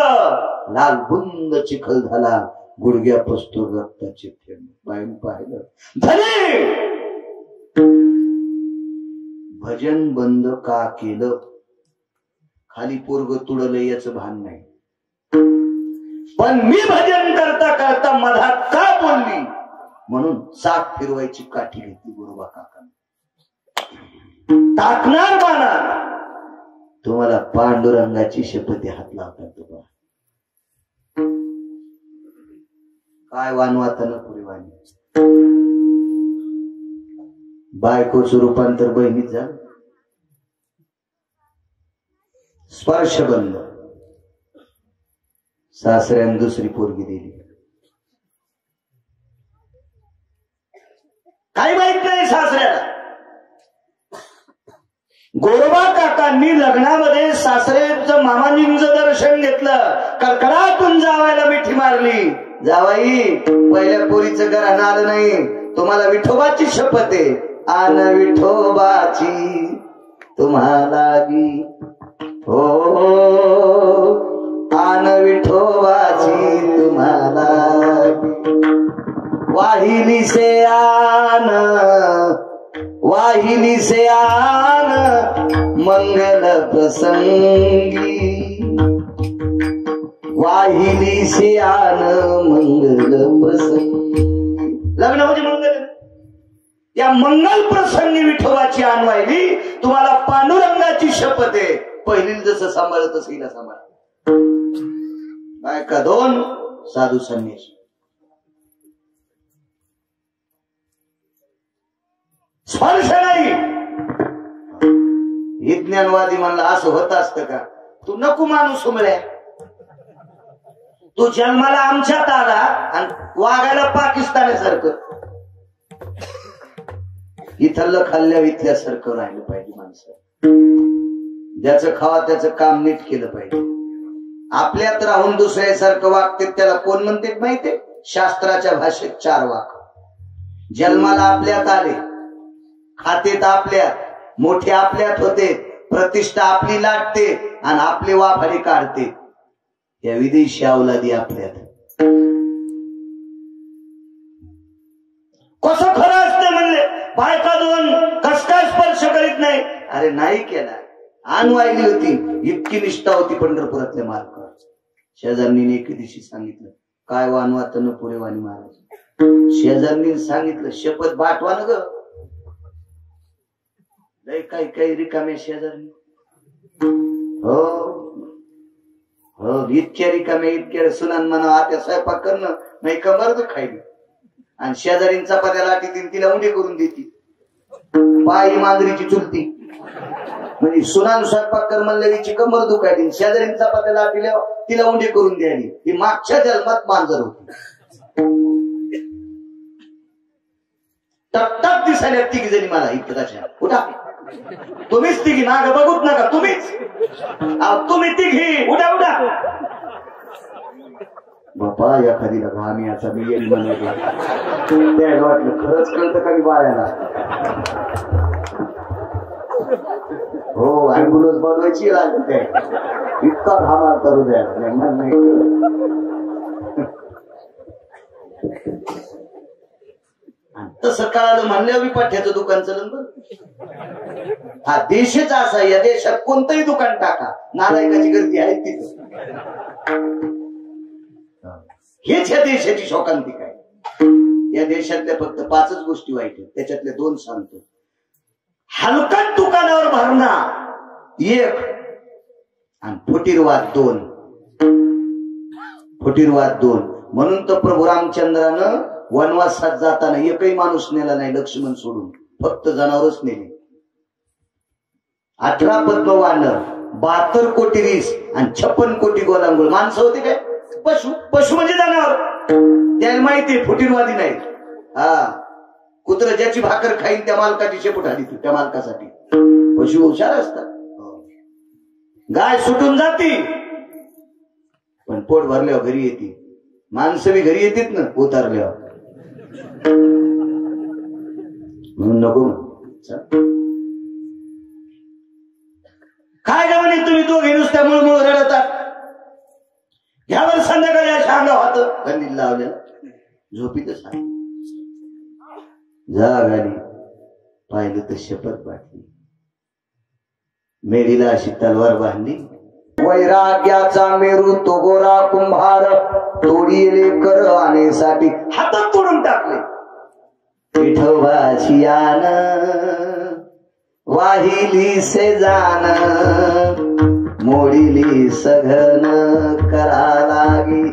लाल बुंद चिखल झाला. गुडघ्या पस्तूर रक्ताचे थेंब. बाईन पाहिलं धनी भजन बंद का केलं. खाली पोरग तुडलं याचं भान नाही. पण मी भजन करता करता मधात का बोलली म्हणून चाक फिरवायची काठी घेतली गुरुबा काकांनी. टाकणार बाणा तुम्हाला पांडुरंगाची शपथी हात लावतात. तुम्हाला काय वानवाताना पुरी वाणी. बायकोचं रूपांतर बहिणीत झालं. स्पर्श बंद. सासऱ्याने दुसरी पोरगी दिली. काही माहित नाही सासऱ्याला. गोरोबा काकांनी लग्नामध्ये सासरेचं मामाजींचं दर्शन घेतलं. कडकडातून जावायला मिठी मारली. जावाई पहिल्या पोरीचं घरानं आलं नाही. तुम्हाला विठोबाची शपथ आहे. आन विठोबाची तुम्हाला हो आन विठोबाची तुम्हाला वाहिली से आन मंगल प्रसंगी. वाहिली से आन मंगल प्रसंगी. लग्न म्हणजे मंगल. या मंगल प्रसंगी विठोबाची आन वाहिली. तुम्हाला पांडुरंगाची शपथ आहे. पहिली जसं सांभाळत तसं हिला सांभाळ. बायका दोन साधू संन्यासी. स्पर्श नाही. विज्ञानवादी म्हणला असं होत असतं का. तू नको माणूस उमळ्या. तू जन्माला आमच्यात आला आणि वागायला पाकिस्तानासारखं. इथलं खाल्ल्या इथल्यासारखं राहिलं पाहिजे माणसं. ज्याचं खावा त्याचं काम नीट केलं पाहिजे. आपल्यात राहून दुसऱ्यासारखं वागते त्याला कोण म्हणते माहितीये. शास्त्राच्या भाषेत 4 वाक. जन्माला आपल्यात आले, खातेत आपल्यात, मोठे आपल्यात होते, प्रतिष्ठा आपली लाटते आणि आपले वाफारी काढते. या विदेशी अवलादी आपल्यात. कसं खरं असते म्हणले. बायका दोन कस काय स्पर्श करीत नाही. अरे नाही केला. आन वाहिली होती. इतकी निष्ठा होती पंढरपुरातल्या मार्ग. शेजारणीने एके दिवशी सांगितलं काय वानवात न पुरे वाणी महाराज. शेजारणीने सांगितलं शपथ बाटवा न ग. लय काही रिकामे शेजारणी. हो हो इतक्या रिकामे इतक्या सुनान म्हणा आता स्वयंपाक करणं नाही कमर खायली. आणि शेजारींचा चपात्या लाटी तिला उंडी करून देती. बाई मांजरीची चुलती. म्हणजे सुनान स्वयंपाक कर म्हणल्याची कंबर दुखायली, शेजारी चपात्याला तिला उंडी करून द्यायली. ती मागच्या जन्मात मांजर होती. टकटक दिसायला तिघी जणी मला इतकं कशा उठा. तुम्हीच तिघी माग बघूत नका, तुम्हीच तुम्ही तिघी उठा उठा. बापा एखादीला घाम याचा मी येईल म्हणायचं त्याला वाटलं खरंच कळतं का मी बाळाला. हो ऍम्ब्युलन्स बनवायची लागते इतका घामा करू द्या नाही. तसं कळालं म्हणल्यावर मी पठ्याचं दुकान चलन बरं. हा देशच असा, या देशात कोणतंही दुकान टाका नालायकाची गर्दी आहे तिथं. हेच या देशाची शोकांतिक आहे. या देशातल्या फक्त 5च गोष्टी वाईट आहेत, त्याच्यातल्या 2 सांगतो. हलकट दुकानावर भरणा 1 आणि फुटीरवाद 2. फुटीरवाद 2. म्हणून तर प्रभू रामचंद्रानं वनवासात जाताना एकही माणूस नेला नाही लक्ष्मण सोडून, फक्त जनावरच नेले. 18 पद्म वानर, 72 कोटी रीस आणि 56 कोटी गोलांगुळ. माणसं होते काय? पशु. पशु म्हणजे जनावर. त्याला माहिती फुटीरवादी नाही. हा कुत्र ज्याची भाकर खाईन त्या मालकाची शेपूट आली त्या मालकासाठी. पशु हुशार असतात. गाय सुटून जाती पण पोट भरल्यावर घरी येते. माणसं बी घरी येतात ना उतरल्यावर. म्हणून नको काय ग म्हणे तुम्ही दोघे नुसत्या मुळमुळ रडतात. यावर संध्याकाळी अशा अंगाव होत कंदील लावल्या झोपीतच आहे. जाग आली पाहिलं तर शपथ वाटली. मेरीला अशी तलवार बांधली. वैराग्याचा मेरू तो गोरा कुंभार तोडीले कर आणेसाठी हातात तोडून टाकले. विठोबाची आन वाहिली से जान मोडीली सघन करा लागी.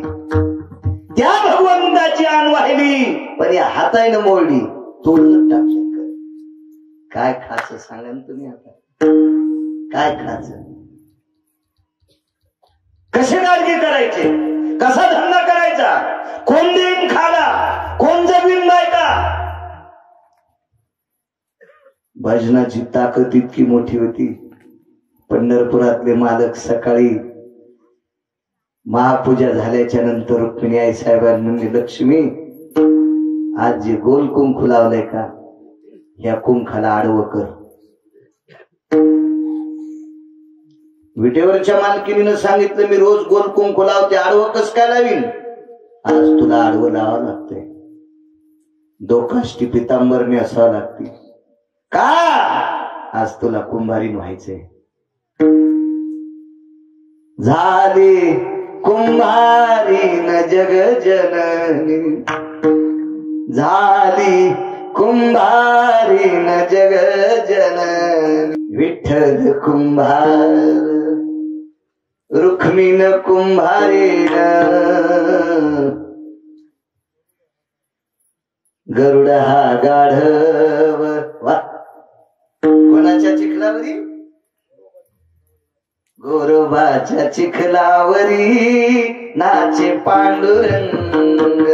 त्या भगवंताची आन वाहिली पण या हाताने मोडली, तोडून टाकले. काय खायचं सांगा ना तुम्ही आता. काय खायचं, कसे काळजी करायचे, कसा धंदा करायचा, कोण देईन खाला, कोण जगवीन बायका. भजनाची ताकद इतकी मोठी होती. पंढरपुरातले मालक सकाळी महापूजा झाल्याच्या नंतर रुक्मिणी आई साहेबांनी म्हणले, लक्ष्मी आज जे गोल कुंकू लावलंय का या कुंखाला आडवं कर. विटेवरच्या मालकिनीनं सांगितलं मी रोज गोल कुंकू लावते, आडवं कस काय लावीन. आज तुला आडवं लावावं लागतंय. दोकाष्टी पितांबरने असावं लागते का आज तुला कुंभारीन व्हायचंय. झाली कुंभारीन जग जननी, झाली कुंभारीन जग जननी. विठ्ठल कुंभार रुक्मिण कुंभारीन गरुड हा गाढव. वा कोणाच्या चिखलावरी? गोरोबाच्या चिखलावरी नाचे पांडुरंग.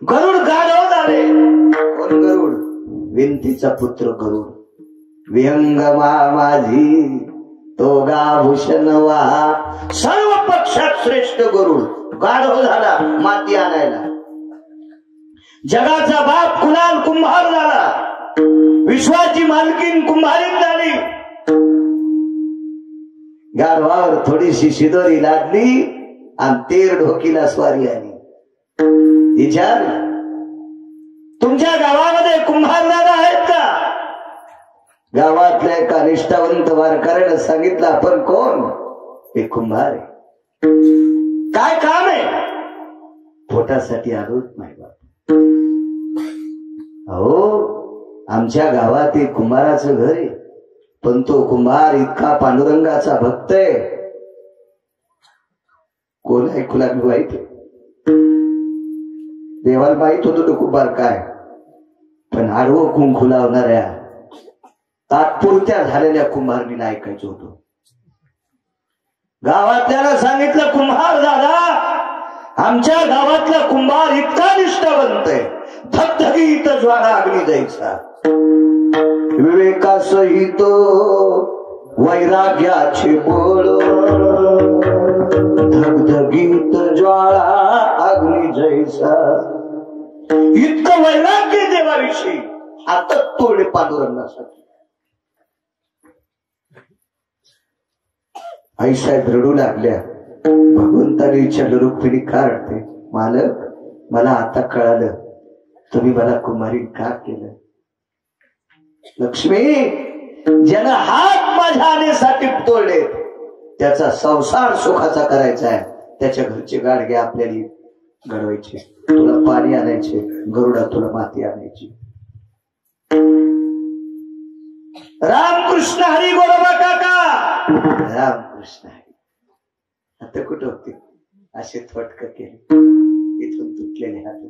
गरुड गाढव झाले. कोण गरुड? विंतीचा पुत्र गरुड. विहंगमा माझी तो गाभूषण वा. सर्व पक्षात श्रेष्ठ गरुड गाढव झाला माती आणायला. जगाचा बाप कुणाल कुंभार झाला. विश्वाची मालकीन कुंभारीन झाली. गाढवावर थोडीशी शिदोरी लादली आणि तेर ढोकीला स्वारी आली. विचार तुमच्या गावामध्ये कुंभार दादा आहेत का? गावातल्या एका निष्ठावंत वारकऱ्यानं सांगितलं आपण कोण? हे कुंभार आहे. काय काम आहे? पोटासाठी आलोच नाही बाप. अहो आमच्या गावात एक कुंभाराचं घर आहे, पण तो कुंभार इतका पांडुरंगाचा भक्त आहे. कोण ऐकूला माहित आहे? देवाला माहित होतो तो कुंभार काय, पण आडवं कुंकू लावणाऱ्या तात्पुरत्या झालेल्या कुंभारणीला ऐकायचं होतं. गावातल्याला सांगितलं, कुंभार दादा, आमच्या गावातला कुंभार इतका निष्ठावंत आहे, धगधगीत ज्वाळा अग्नी जायचा, विवेकासहित वैराग्याचे बळ, धगधगीत ज्वाळा अग्नी जैसा. इतकं वैराग्य देवाविषयी, हातात तोडे पांडुरंगासाठी. आईसाहेब रडू लागल्या. भगवंताने विचारलं, रुक्मिणी का रडते? मालक, मला आता कळालं तुम्ही मला कुमारी का केलं. लक्ष्मी, ज्यानं हात माझ्या आण्यासाठी तोडले त्याचा संसार सुखाचा करायचा आहे. त्याच्या घरचे गाडगे आपल्याला घडवायचे, तुला पाणी आणायचे, गरुडा तुला माती आणायची. रामकृष्ण हरी गोरोबा काका, रामकृष्ण हरी. आता कुठं होते? असे थोटक केले, इथून तुटलेले हात.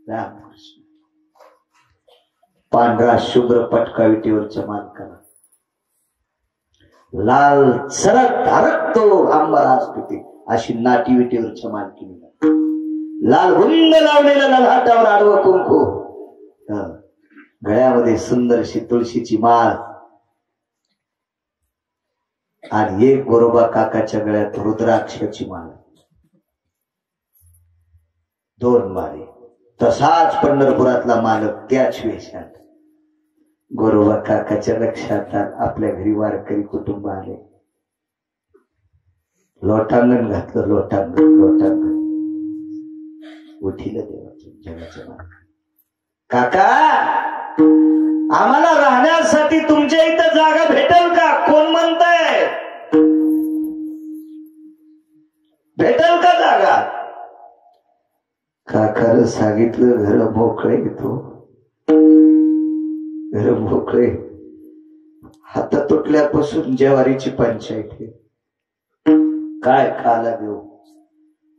रामकृष्ण. पांढरा शुभ्र पटका विटीवरच्या मालकाला, लाल सरक धारक तो आंबरास पिते अशी नाटी विटीवरच्या मालकीने, लाल गुंग लावलेल्या ललाटावर आडवं कुंकू, गळ्यामध्ये सुंदरशी तुळशीची माळ, आणि एक गोरोबा काकाच्या गळ्यात रुद्राक्षाची माळ, 2 माळे. तसाच पंढरपुरातला मालक त्याच वेशात. गोरोबा काकाच्या लक्षात आपल्या घरी वारकरी कुटुंब आले. लोटांगण घातलं, लोटांगण उठिलं देवाचं जगाच्या मालक. काका, आम्हाला राहण्यासाठी तुमच्या इथं जागा भेटेल का? कोण म्हणताय? भेटेल का जागा? काकाला सांगितलं, घर मोकळे येतो, घर मोकळे. हातात तुटल्यापासून ज्वारीची पंचायत आहे. काय काला देऊ.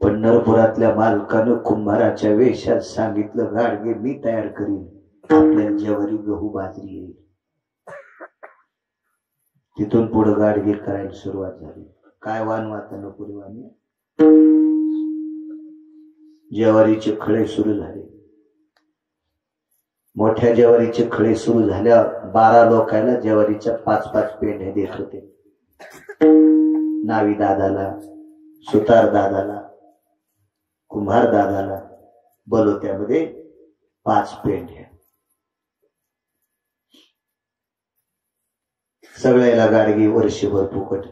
पंढरपुरातल्या मालकानं कुंभाराच्या वेशात सांगितलं, गाडगे मी तयार करीन, आपल्या ज्वारी गहू बाजरी येईल. तिथून पुढे गाडगे करायला सुरुवात झाली. काय वानवाता नको वाणी. ज्वारीचे खळे सुरू झाले. मोठ्या ज्वारीचे खळे सुरू झाल्या. 12 लोकांना ज्वारीच्या 5-5 पेंढ्या देत होते. नावी दादाला, सुतार दादाला, कुंभार दादाला, बलोत्यामध्ये 5 पेंढ्या. सगळ्याला गाडगी वर्षभर फुकट,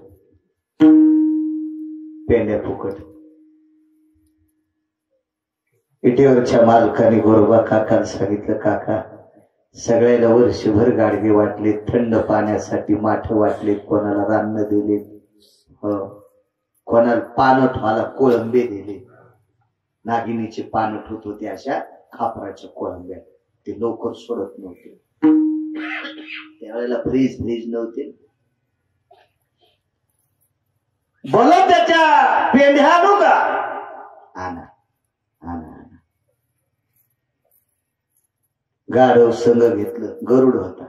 पेंढ्या फुकट. इटेवरच्या मालकाने गोरोबा काकाला सांगितलं, काका, सगळ्याला वर्षभर गाडगे वाटले, थंड पाण्यासाठी माठ वाटले, कोणाला रान्न दिले, कोणाला पानट व्हायला कोळंबे दिले. नागिनीचे पानट होत होते अशा खापराच्या कोळंब्या, ते लवकर सोडत नव्हते. त्यावेळेला फ्रीज नव्हते. बोला त्याच्या पेंढ्या आणू का? आणा. गाढव संघ घेतलं. गरुड होता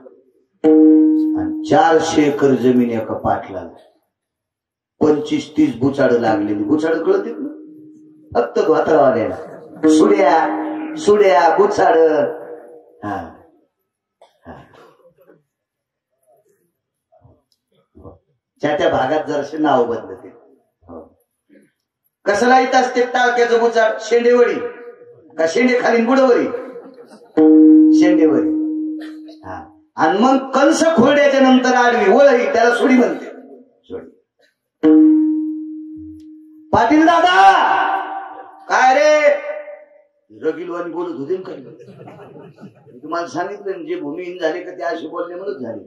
आणि 400 एकर जमीन एका पाटलाला. 25-30 बुचाड लागलेली. बुचाड कळते ना, फक्त धोतरावाल्याला सुड्या बुचाड. त्या भागात जरासे नाव बदलते. कसं लाईत असते टाळक्याचं बुचाड? शेंडेवडी का शेंडे खाली बुडवरी? शेंडेवरी. आणि मग कंस खोड्याच्या नंतर आडवी वळही, त्याला सुडी म्हणते. पाटील दादा काय रे रगिलवानी बोलत होते ना? काय तुम्हाला सांगितलं, जे भूमिहीन झाले का ते असे बोलणे म्हणून झाले.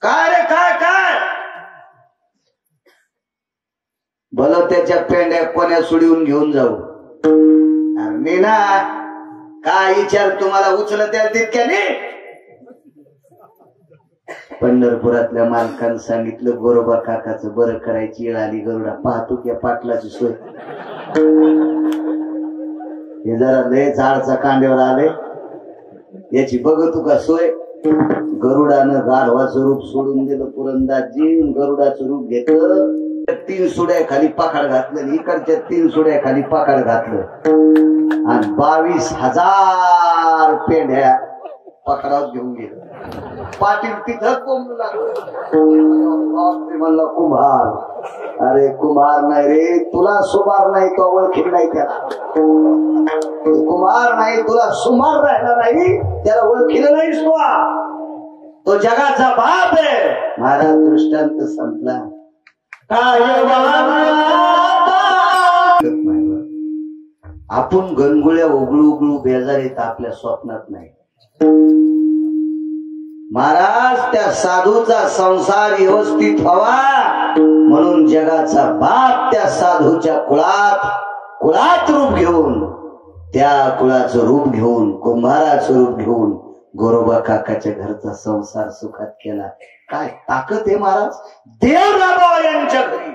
काय रे काय बोल, त्याच्या पेंड्या कोण्या सुडीवून घेऊन जाऊ? मी ना काय विचार तुम्हाला उचलत याल तितक्याने? पंढरपुरातल्या मालकानं सांगितलं, गोरोबा काकाचं बरं करायची वेळ आली. गरुडा पाहतो की पाटलाची सोय. हे जरा लय झाडचा कांड्यावर आले, याची बघतो का सोय? गरुडानं गाढवाचं रूप सोडून दिलं पुरंदाजी, गरुडाचं रूप घेतलं, 3 सुड्या खाली पाखाड घातलं, इकडच्या 3 सुड्या खाली पाखाड घातलं आणि 22,000 पेंढ्या पकडावर घेऊन गेलं. पाटील तिथं कोंबू लागलं. म्हणलं कुंभार, अरे कुंभार नाही रे, तुला सुमार नाही, तो ओळखी नाही त्याला. कुंभार नाही, तुला सुमार राहिला नाही, त्याला ओळखीला नाहीस तो जगाचा बाप आहे. महाराज दृष्टांत संपला. आपण गणगुळ्या उघडू उघडू बेजार येत आपल्या स्वप्नात नाही. महाराज त्या साधूचा संसार व्यवस्थित व्हावा म्हणून जगाचा बाप त्या साधूच्या कुळात रूप घेऊन, त्या कुळाचं रूप घेऊन, कुंभाराचं रूप घेऊन गोरोबा काकाच्या घरचा संसार सुखात केला. काय ताकद आहे महाराज देव रामावा यांच्या घरी,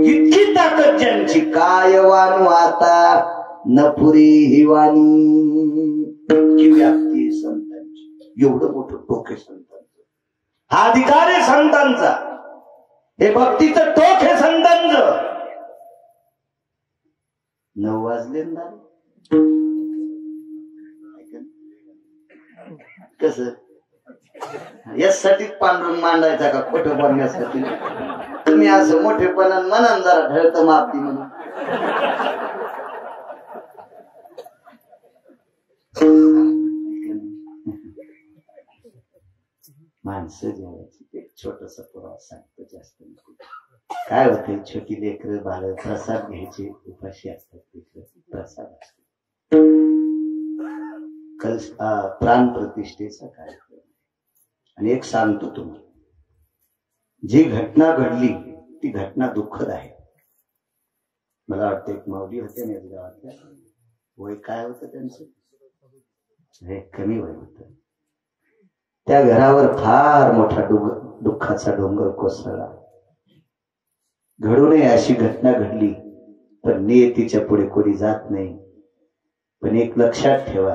इतकी ताकद ज्यांची. काय वाणू आता न पुरी ही वाणी, इतकी व्याप्ती संतांची, एवढं मोठं टोक आहे संतांचं. हा अधिकार आहे संतांचा, हे भक्तीचं टोक आहे संतांचं. 9 वाजले ना, कस यासाठी पांढरून मांडायचा का खोटं बोलण्यासाठी? तुम्ही असं मोठेपणा मनान जरा ढळत मापती म्हणून. माणसं जेवायची एक छोटस पुरावा सांगतो, जास्त नको. काय होते, छोटी लेकरं बाळ प्रसाद घ्यायचे, उपाशी असतात, प्रसाद असतो. प्राण प्रतिष्ठेचा कार्यक्रम. आणि एक सांगतो तुम्हाला, जी घटना घडली ती घटना दुःखद आहे. मला वाटतं एक माऊली होते ना गावातल्या, वय काय होतं त्यांचं, हे कमी वय होत. त्या घरावर फार मोठा दुःखाचा डोंगर कोसळला. घडू नये अशी घटना घडली, पण नियतीच्या पुढे कोणी जात नाही. पण एक लक्षात ठेवा,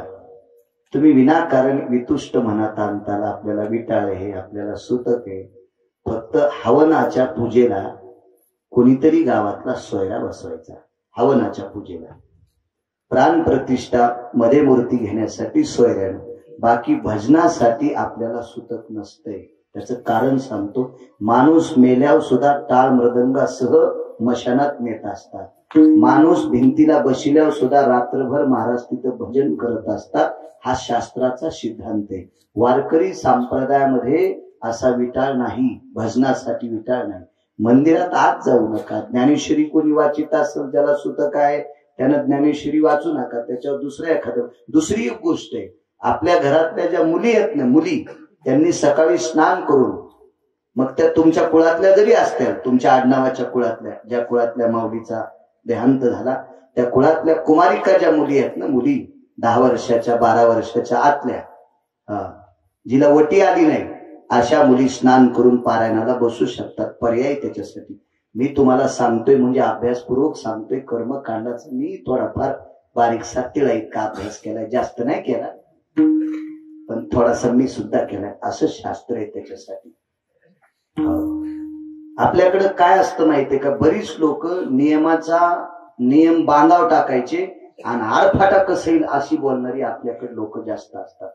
तुम्ही विनाकारण वितुष्ट म्हणत आणताल आपल्याला विटाळ हे, आपल्याला सुतक आहे. फक्त हवनाच्या पूजेला कोणीतरी गावातला सोयरा बसवायचा. हवनाच्या पूजेला प्राण प्रतिष्ठा मध्ये मूर्ती घेण्यासाठी सोयऱ्यानं, बाकी भजनासाठी आपल्याला सुतक नसतंय. त्याचं कारण सांगतो. माणूस मेल्यावर सुद्धा टाळ मृदंगासह मशानात नेत असतात. माणूस भिंतीला बशिल्यावर सुद्धा रात्रभर महाराज तिथं भजन करत असतात. हा शास्त्राचा सिद्धांत आहे. वारकरी संप्रदायामध्ये असा विटाळ नाही, भजनासाठी विटाळ नाही. मंदिरात आत जाऊ नका. ज्ञानेश्वरी कोणी वाचित असेल ज्याला सुतक आहे त्यानं ज्ञानेश्वरी वाचू नका. त्याच्यावर दुसरी एक गोष्ट आहे, आपल्या घरातल्या ज्या मुली आहेत ना, मुली, त्यांनी सकाळी स्नान करून, मग त्या तुमच्या कुळातल्या जरी असत्या, तुमच्या आडनावाच्या कुळातल्या, ज्या कुळातल्या माऊलीचा देहांत झाला त्या कुळातल्या कुमारिका ज्या मुली आहेत ना, मुली 10 वर्षाच्या 12 वर्षाच्या आतल्या, जिला वटी आली नाही, अशा मुली स्नान करून पारायणाला बसू शकतात. पर्याय त्याच्यासाठी मी तुम्हाला सांगतोय, म्हणजे अभ्यासपूर्वक सांगतोय. कर्मकांडाचा मी थोडाफार बारीकसा तिळा इतका अभ्यास केलाय, जास्त नाही केला, पण थोडासा मी सुद्धा केलाय. असं शास्त्र आहे त्याच्यासाठी. आपल्याकडे काय असतं माहितीये का, बरीच लोक नियम बांधाव टाकायचे आणि आरफाटा कसं येईल अशी बोलणारी आपल्याकडे लोक जास्त असतात.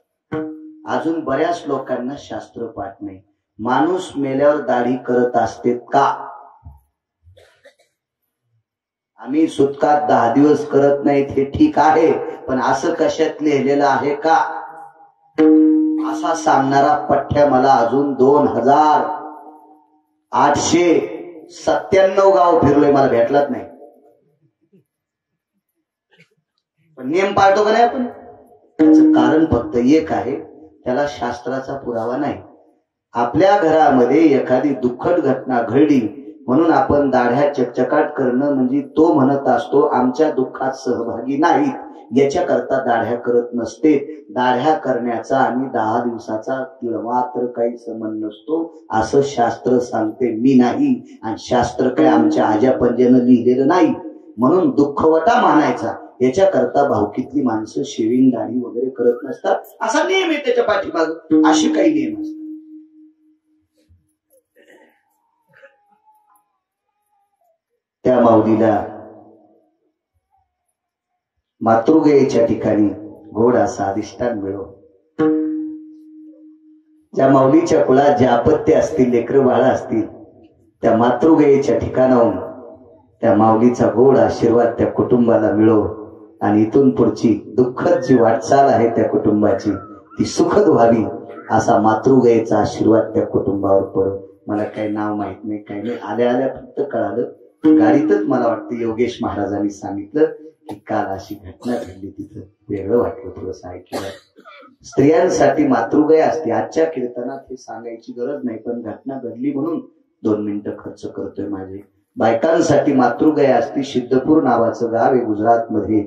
अजून बऱ्याच लोकांना शास्त्र पाठ नाही. माणूस मेल्यावर दाढी करत असते का? आम्ही सुतकात 10 दिवस करत नाहीत हे ठीक आहे, पण असं कशात लिहिलेलं आहे का असा सांगणारा पठ्ठ्या मला अजून 2897 गाव फिरलोय, मला भेटलाच नाही. पण नियम पाळतो का नाही आपण? त्याचं कारण फक्त एक आहे, त्याला शास्त्राचा पुरावा नाही. आपल्या घरामध्ये एखादी दुःखद घटना घडली म्हणून आपण दाढ्या चकचकाट करणं म्हणजे तो म्हणत असतो आमच्या दुःखात सहभागी नाहीत, याच्याकरता दाढ्या करत नसते. दाढ्या करण्याचा आणि 10 दिवसाचा मात्र काही संबंध नसतो असं शास्त्र सांगते, मी नाही. आणि शास्त्र काय आमच्या आज्या पंजानं लिहिलेलं नाही. म्हणून दुःखवटा मानायचा याच्या करता भावकीतली माणसं शेविंग दाढी वगैरे करत नसतात, असा नियम आहे त्याच्या पाठीमाग, अशी काही नियम असतात. त्या माऊलीला मातृगयेच्या ठिकाणी गोड असा अधिष्ठान मिळो. ज्या माऊलीच्या कुळात जे अपत्य असतील, लेकरं बाळ असतील, त्या मातृगयेच्या ठिकाणाहून त्या माऊलीचा गोड आशीर्वाद त्या कुटुंबाला मिळो आणि इथून पुढची दुःखद जी वाटचाल आहे त्या कुटुंबाची ती सुखद व्हावी, असा मातृगयेचा आशीर्वाद त्या कुटुंबावर पडो. मला काही नाव माहित नाही, काही नाही, आल्या आल्या फक्त कळालं. गाडीतच मला वाटतं योगेश महाराजांनी सांगितलं की काल अशी घटना घडली, तिथं वेगळं वाटलं थोडंस ऐकलं. स्त्रियांसाठी मातृगय असते. आजच्या कीर्तनात हे सांगायची गरज नाही, पण घटना घडली म्हणून 2 मिनिटं खर्च करतोय माझे. बायकांसाठी मातृगय असते. सिद्धपूर नावाचं गाव आहे गुजरातमध्ये,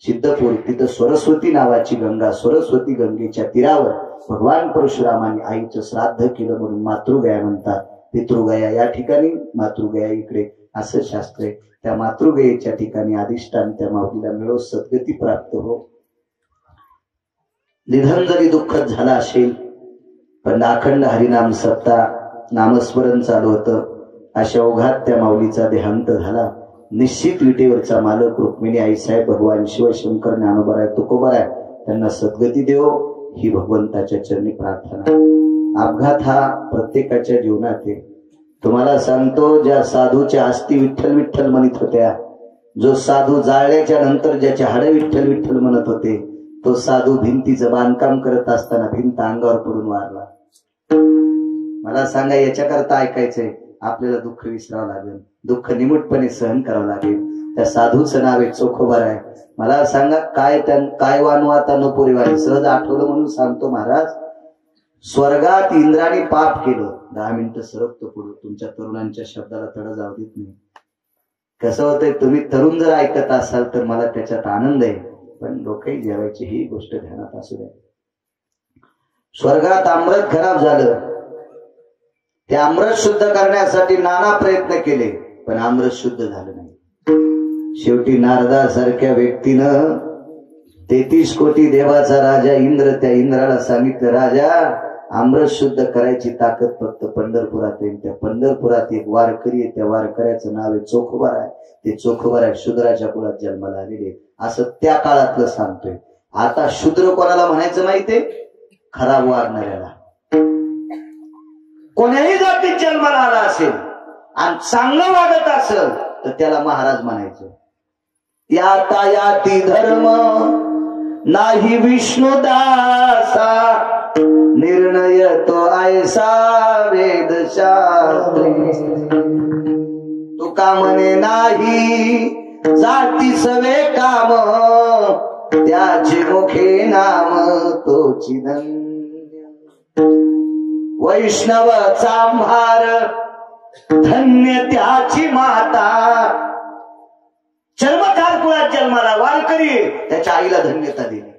सिद्धपूर, तिथं सरस्वती नावाची गंगा, सरस्वती गंगेच्या तीरावर भगवान परशुरामाने आईचं श्राद्ध केलं म्हणून मातृगया म्हणतात. पितृगया या ठिकाणी, मातृगया इकडे, असं शास्त्र आहे. त्या मातृगयेच्या ठिकाणी अधिष्ठान त्या माऊलीला मिळो, सद्गती प्राप्त हो. निधन जरी दुःखद झालं असेल पण अखंड हरिनाम सत्ता नामस्मरण चालू होतं, अशा ओघात त्या माऊलीचा देहांत झाला. निश्चित विटेवरचा मालक रुक्मिणी आईसाहेब, भगवान शिवशंकर, ज्ञानोबराय, तुकोबराय त्यांना सद्गती देव ही भगवंताच्या चरणी प्रार्थना. अपघात हा प्रत्येकाच्या जीवनात आहे. तुम्हाला सांगतो, ज्या साधूच्या अस्थी विठ्ठल विठ्ठल म्हणत होत्या, जो साधू जाळल्याच्या नंतर ज्याचे हाडे विठ्ठल विठ्ठल म्हणत होते, तो साधू भिंतीचं बांधकाम करत असताना भिंत अंगावर पडून वारला. मला सांगा, याच्याकरता ऐकायचंय आपल्याला दुःख विसरावं लागेल, दुःख निमूटपणे सहन करावं लागेल. त्या साधूचं नाव आहे चोखोबराय. मला सांगा, काय वानवाता नपुरीवाणी. सहज आठवलं म्हणून सांगतो महाराज. स्वर्गात इंद्राने पाप केलं. 10 मिनिटं सरकतो पुढे, तुमच्या तरुणांच्या शब्दाला तडा जाऊ देत नाही. कसं होतंय, तुम्ही तरुण जर ऐकत असाल तर मला त्याच्यात आनंद आहे, पण लोकही जेवायची ही गोष्ट ध्यानात असू द्या. स्वर्गात अमृत खराब झालं. ते अमृत शुद्ध करण्यासाठी नाना प्रयत्न केले, पण अमृत शुद्ध झालं नाही. शेवटी नारदासारख्या व्यक्तीनं 33 कोटी देवाचा राजा इंद्र, त्या इंद्राला सांगितलं, राजा, अमृत शुद्ध करायची ताकद फक्त पंढरपुरात आहे. त्या पंढरपुरात एक वारकरी आहे, त्या वारकऱ्याचं नाव आहे चोखोबराय. ते चोखोबराय शूद्राच्या कुळात जन्माला आलेले, असं त्या काळातलं सांगतोय. आता शूद्र कोणाला म्हणायचं माहितीये? खराब वागणाऱ्याला. कोण्याही जातीत जन्माला आला असेल आणि चांगलं वागत असेल तर त्याला महाराज म्हणायचं. याता याती धर्म नाही विष्णुदासा, निर्णय तो ऐसा वेदशास्त्री. तुका म्हणे नाही जाती सवे काम, त्याचे मुखे नाम तोची धन्य. वैष्णवचा भार धन्य त्याची माता. चर्मकार कुळात जन्माला वारकरी, त्याच्या आईला धन्यता दिली.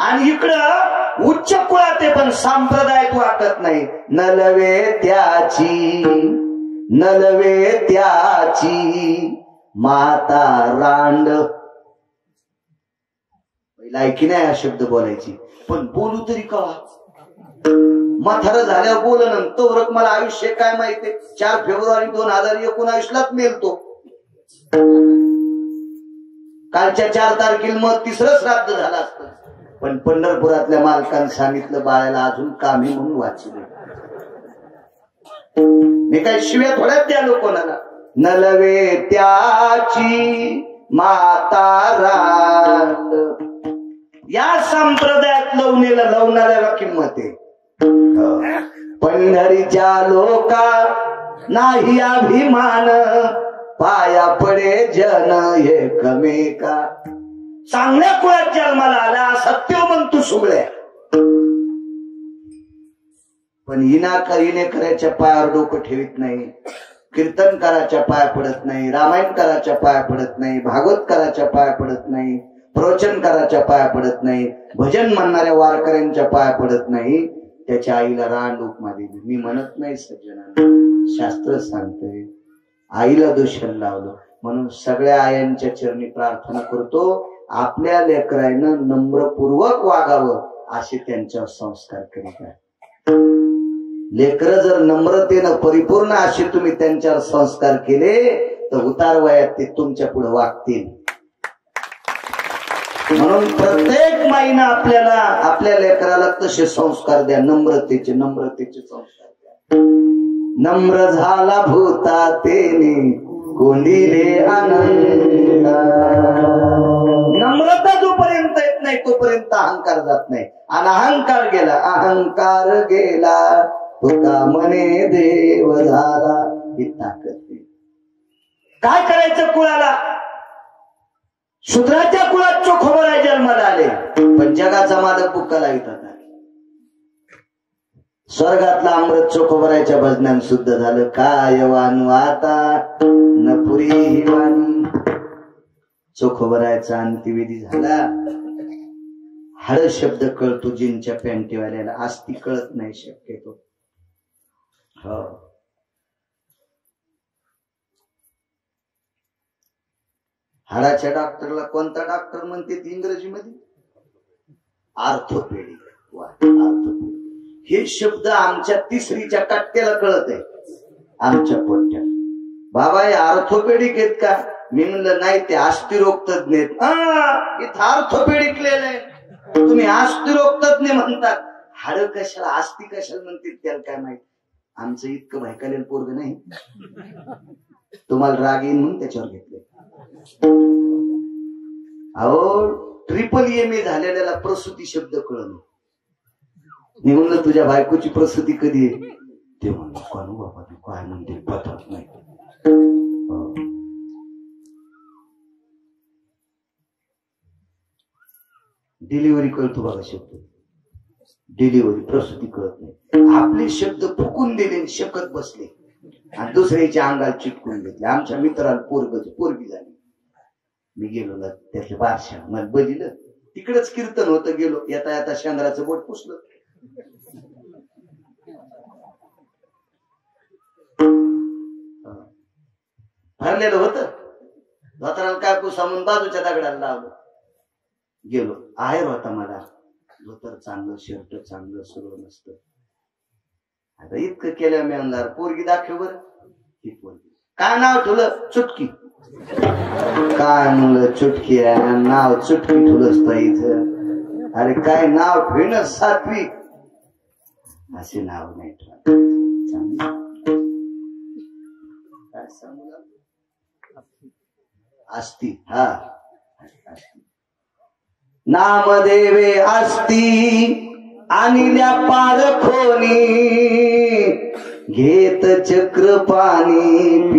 आणि इकडं उच्च कुळात आहे पण सांप्रदायिक वाटत नाही. नलवे त्याची माता रांड. लायकी नाही हा शब्द बोलायची, पण बोलू तरी का? म्हातारं झाल्यावर बोलणं तो मला आयुष्य काय माहितीये. 4 फेब्रुवारी 2019 मेलतो. कालच्या 4 तारखेला मग 3रं श्राद्ध झालं असतं, पण पंढरपुरातल्या मालकांनी सांगितलं बाळाला अजून काम आहे म्हणून वाचले. मी काय शिव्या थोड्यात द्यालो कोणाला. नलवे त्याची माता रांड. या संप्रदायात लवणाऱ्याला किंमत आहे. पंढरीच्या लोका नाही अभिमान, पाया पडे जन एकमेका. चांगल्या कुळात जन्माला आला सत्य म्हणतो सुगळ्या, पण हिनेकराच्या पायावर डोकं ठेवीत नाही, कीर्तनकाराच्या पाया पडत नाही, रामायणकाराच्या पाया पडत नाही, भागवतकाराच्या पाया पडत नाही, प्रवचनकाराच्या पाया पडत नाही, भजन म्हणणाऱ्या वारकऱ्यांच्या पाया पडत नाही. त्याच्या आईला रांड उपमा दिली. मी म्हणत नाही सज्जनांना, शास्त्र सांगतंय. आईला दूषण लावलं. म्हणून सगळ्या आयांच्या चरणी प्रार्थना करतो, आपल्या लेकरांनं नम्रपूर्वक वागावं असे त्यांच्यावर संस्कार करीत आहे. लेकरं जर नम्रतेनं परिपूर्ण असे तुम्ही त्यांच्यावर संस्कार केले तर उतार वयात ते तुमच्या पुढे वागतील. म्हणून प्रत्येक माईनं आपल्याला आपल्या लेकराला तसे संस्कार द्या, नम्रतेचे संस्कार द्या. नम्र झाला भूता तेने कोंडिले आनंद. नम्रता जोपर्यंत येत नाही तोपर्यंत अहंकार जात नाही, आणि अहंकार गेला तुका म्हणे देव झाला. ही ताकद. काय करायचं कुळाला? शूद्राच्या कुळात चोखोबराय जन्माला आले, पण जगाचा मालक बुक्का लावित होता. स्वर्गातला अमृत चोखोबरायच्या भजनान शुद्ध झालं. काय वानू आता न पुरी ही वाणी. चोखोबरायचा अंत्यविधी झाला. हळ शब्द कळतो जिनच्या पॅन्टीवाल्याला, आस्ती कळत नाही शक्यतो. हो, हाडाच्या डॉक्टरला कोणता डॉक्टर म्हणते इंग्रजीमध्ये? आर्थोपेडिक. आर्थोपेडिक हे शब्द आमच्या तिसरीच्या कट्ट्याला कळत आहे, आमच्या पोट्यात. बाबा हे आर्थोपेडिक आहेत का? मी म्हणलं नाही, ते अस्थिरोग तज्ञ आहेत. इथं आर्थोपेडिक लिहिलंय, तुम्ही अस्थिरोग तज्ञ म्हणतात. हाड कशाला अस्थि कशाला म्हणतात त्याला काय माहित. आमचं इतकं भायकालेलं पोरग नाही. तुम्हाला राग येईन म्हणून त्याच्यावर घेतले. अहो MA झालेल्याला प्रसूती शब्द कळलं. मी म्हणलं तुझ्या बायकोची प्रसूती कधी आहे? ते म्हणलं कोण बाबा तू काय म्हणते पटत नाही. डिलिव्हरी कळतो बघा शब्द. डिलिव्हरी प्रसूती कळत नाही. आपले शब्द फुकून दिले, शकत बसले आणि दुसऱ्याच्या अंगाला चिटकून घेतले. आमच्या मित्राला पोरगी झाली. मी गेलो ना त्याच्या बारशा मला बजिलं, तिकडेच कीर्तन होतं. गेलो, येता येता शेंद्राचं बोट पुसलं. भरलेलं होतं धोतराला, काय पुसा म्हणून बाजूच्या दगडाला लावलं. गेलो, आहेर होता मला. धोतर चांगलं, शर्ट चांगलं, सगळं नसतं. आता इतकं केलं मी अंधार. पोरगी दाखव बरं. ही पोरगी काय नाव ठेवलं? चुटकी. काय म्हणलं चुटकी आहे, नाव चुटकी ठेवलं इथं. अरे काय नाव ठेवणं सात्विक, असे नाव नाही ठेवलं. काय सांगू असती. हा नामदेवे असती आणल्या पारखोनी, घेत चक्र पाणी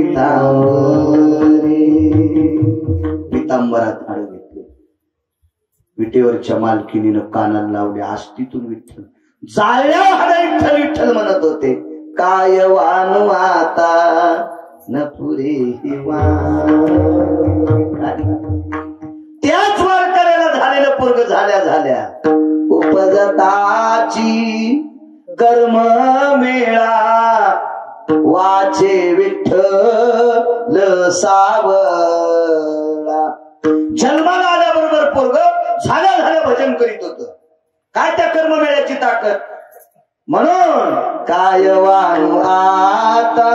पितांबरात हाड घेतले. विटेवरच्या मालकिनीनं कानाला लावले. आस्तीतून विठ्ठल जाळल्या हाड विठ्ठल विठ्ठल म्हणत होते. काय वानू आता न पुरे त्याच वार करायला झालेलं पोरग झाल्या उपजताची कर्म मेळा वाचे विठ्ठल सावळा. जन्माला आल्याबरोबर पोरग झाल्या भजन करीत होत. काय त्या कर्म मेळ्याची ताकद. म्हणून काय वाणू आता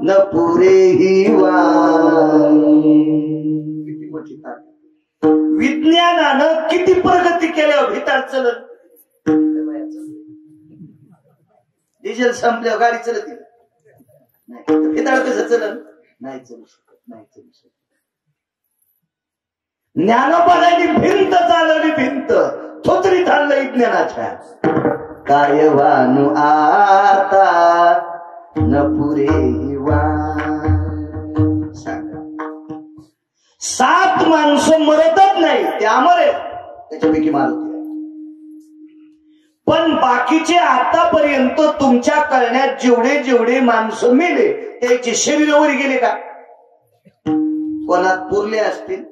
न पुरे ही वाणी. किती मोठी ताकद. विज्ञानानं किती प्रगती केल्यावर भिताड चलत. डिझेल संपल्यावर गाडी चलत नाही, भिताड कसं चलत? नाही चलू शकत. ज्ञानोबाने भिंत चालवली, भिंत थोतरीत आणलं विज्ञानाच्या. काय वानू आता न पुरे सांगा. 7 माणसं मरतच नाही, ते अमर आहे. त्याच्यापैकी मारुती आहे. पण बाकीचे आतापर्यंत तुमच्या कळण्यात जेवढे माणसं मेले त्याचे शरीरावर गेले का? कोणात पुरले असतील,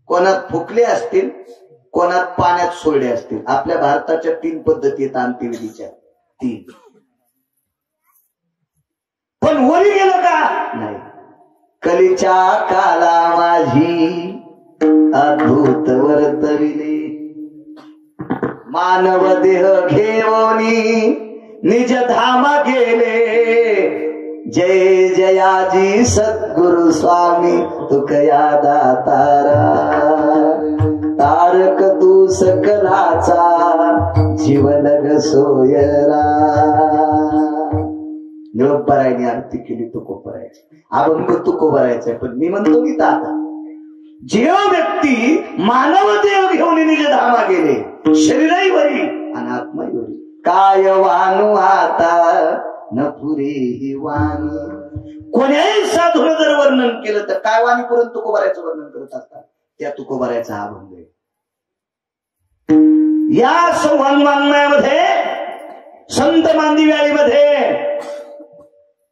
कोणात फुकले असतील, कोणात पाण्यात सोडले असतील. आपल्या भारताच्या 3 पद्धती आहेत अंत्यविधीच्या. 3. पण वरी गेलं का? नाही. कलीच्या काला माझी अद्भुत वर्तविले, मानव देह घेऊनी निज धामा गेले, जय जयाजी सद्गुरु स्वामी तुकया दातारा, तारक तू सकलाचा जीवनग सोयरा. निरोपरायने आरती केली तुकोबरायची, अभंग तुकोबरायचा. पण मी म्हणतो की आता जेव व्यक्ती मानव देव घेऊन निज धामा गेले, शरीरही वरी आणि आत्माही वरी, काय वाणू आता न पुरे ही वाणी. कोण्याही साधून जर वर्णन केलं तर काय वाणी करून तुकोबरायचं वर्णन करत असतात, त्या तुकोबरायचा हा अभंग आहे. या संवाङ्मयामध्ये संत मांदिव्याळीमध्ये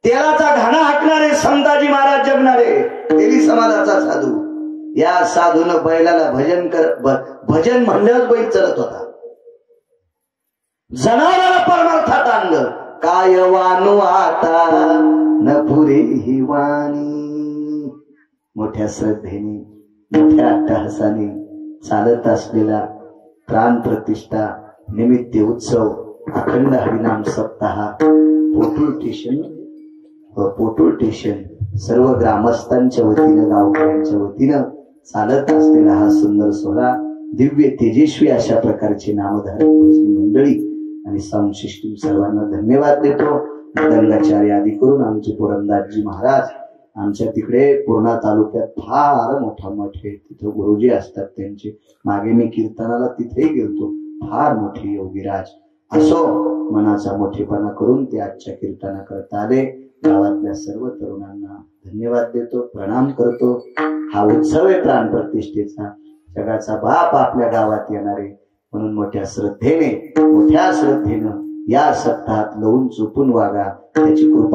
तेलाचा घाणा हाकणारे संताजी महाराज जगणारे तेली समाजाचा साधू, या साधून बैलाला भजन म्हणल्यावर बैल चलत होता. जनावराला परमार्थात आणलं, काय वाणू आता न पुरे ही वाणी. मोठ्या श्रद्धेने मोठ्या अट्टहासाने चालत असलेला प्राण प्रतिष्ठा निमित्त उत्सव अखंड हरिनाम सप्ताह पोटूळ स्टेशन सर्व ग्रामस्थांच्या वतीनं गावकऱ्यांच्या वतीनं चालत असलेला हा सुंदर सोहळा दिव्य तेजस्वी अशा प्रकारची नामधारक मंडळी आणि साऊंड सिस्टीम सर्वांना धन्यवाद देतो. मदंगाचार्य आदी करून आमचे पुरंदासजी महाराज, आमच्या तिकडे पूर्णा तालुक्यात फार मोठा मठ आहे, तिथे गुरुजी असतात त्यांचे. मागे मी कीर्तनाला तिथेही गेलतो, फार मोठे योगीराज. असो मनाचा मोठेपणा करून ते आजच्या कीर्तना करता आले. गावातल्या सर्व तरुणांना धन्यवाद देतो, प्रणाम करतो. हा उत्सव आहे प्राण प्रतिष्ठेचा, जगाचा बाप आपल्या गावात येणारे, म्हणून मोठ्या श्रद्धेनं या सप्ताहात लवून चुपून वागा, त्याची कृपा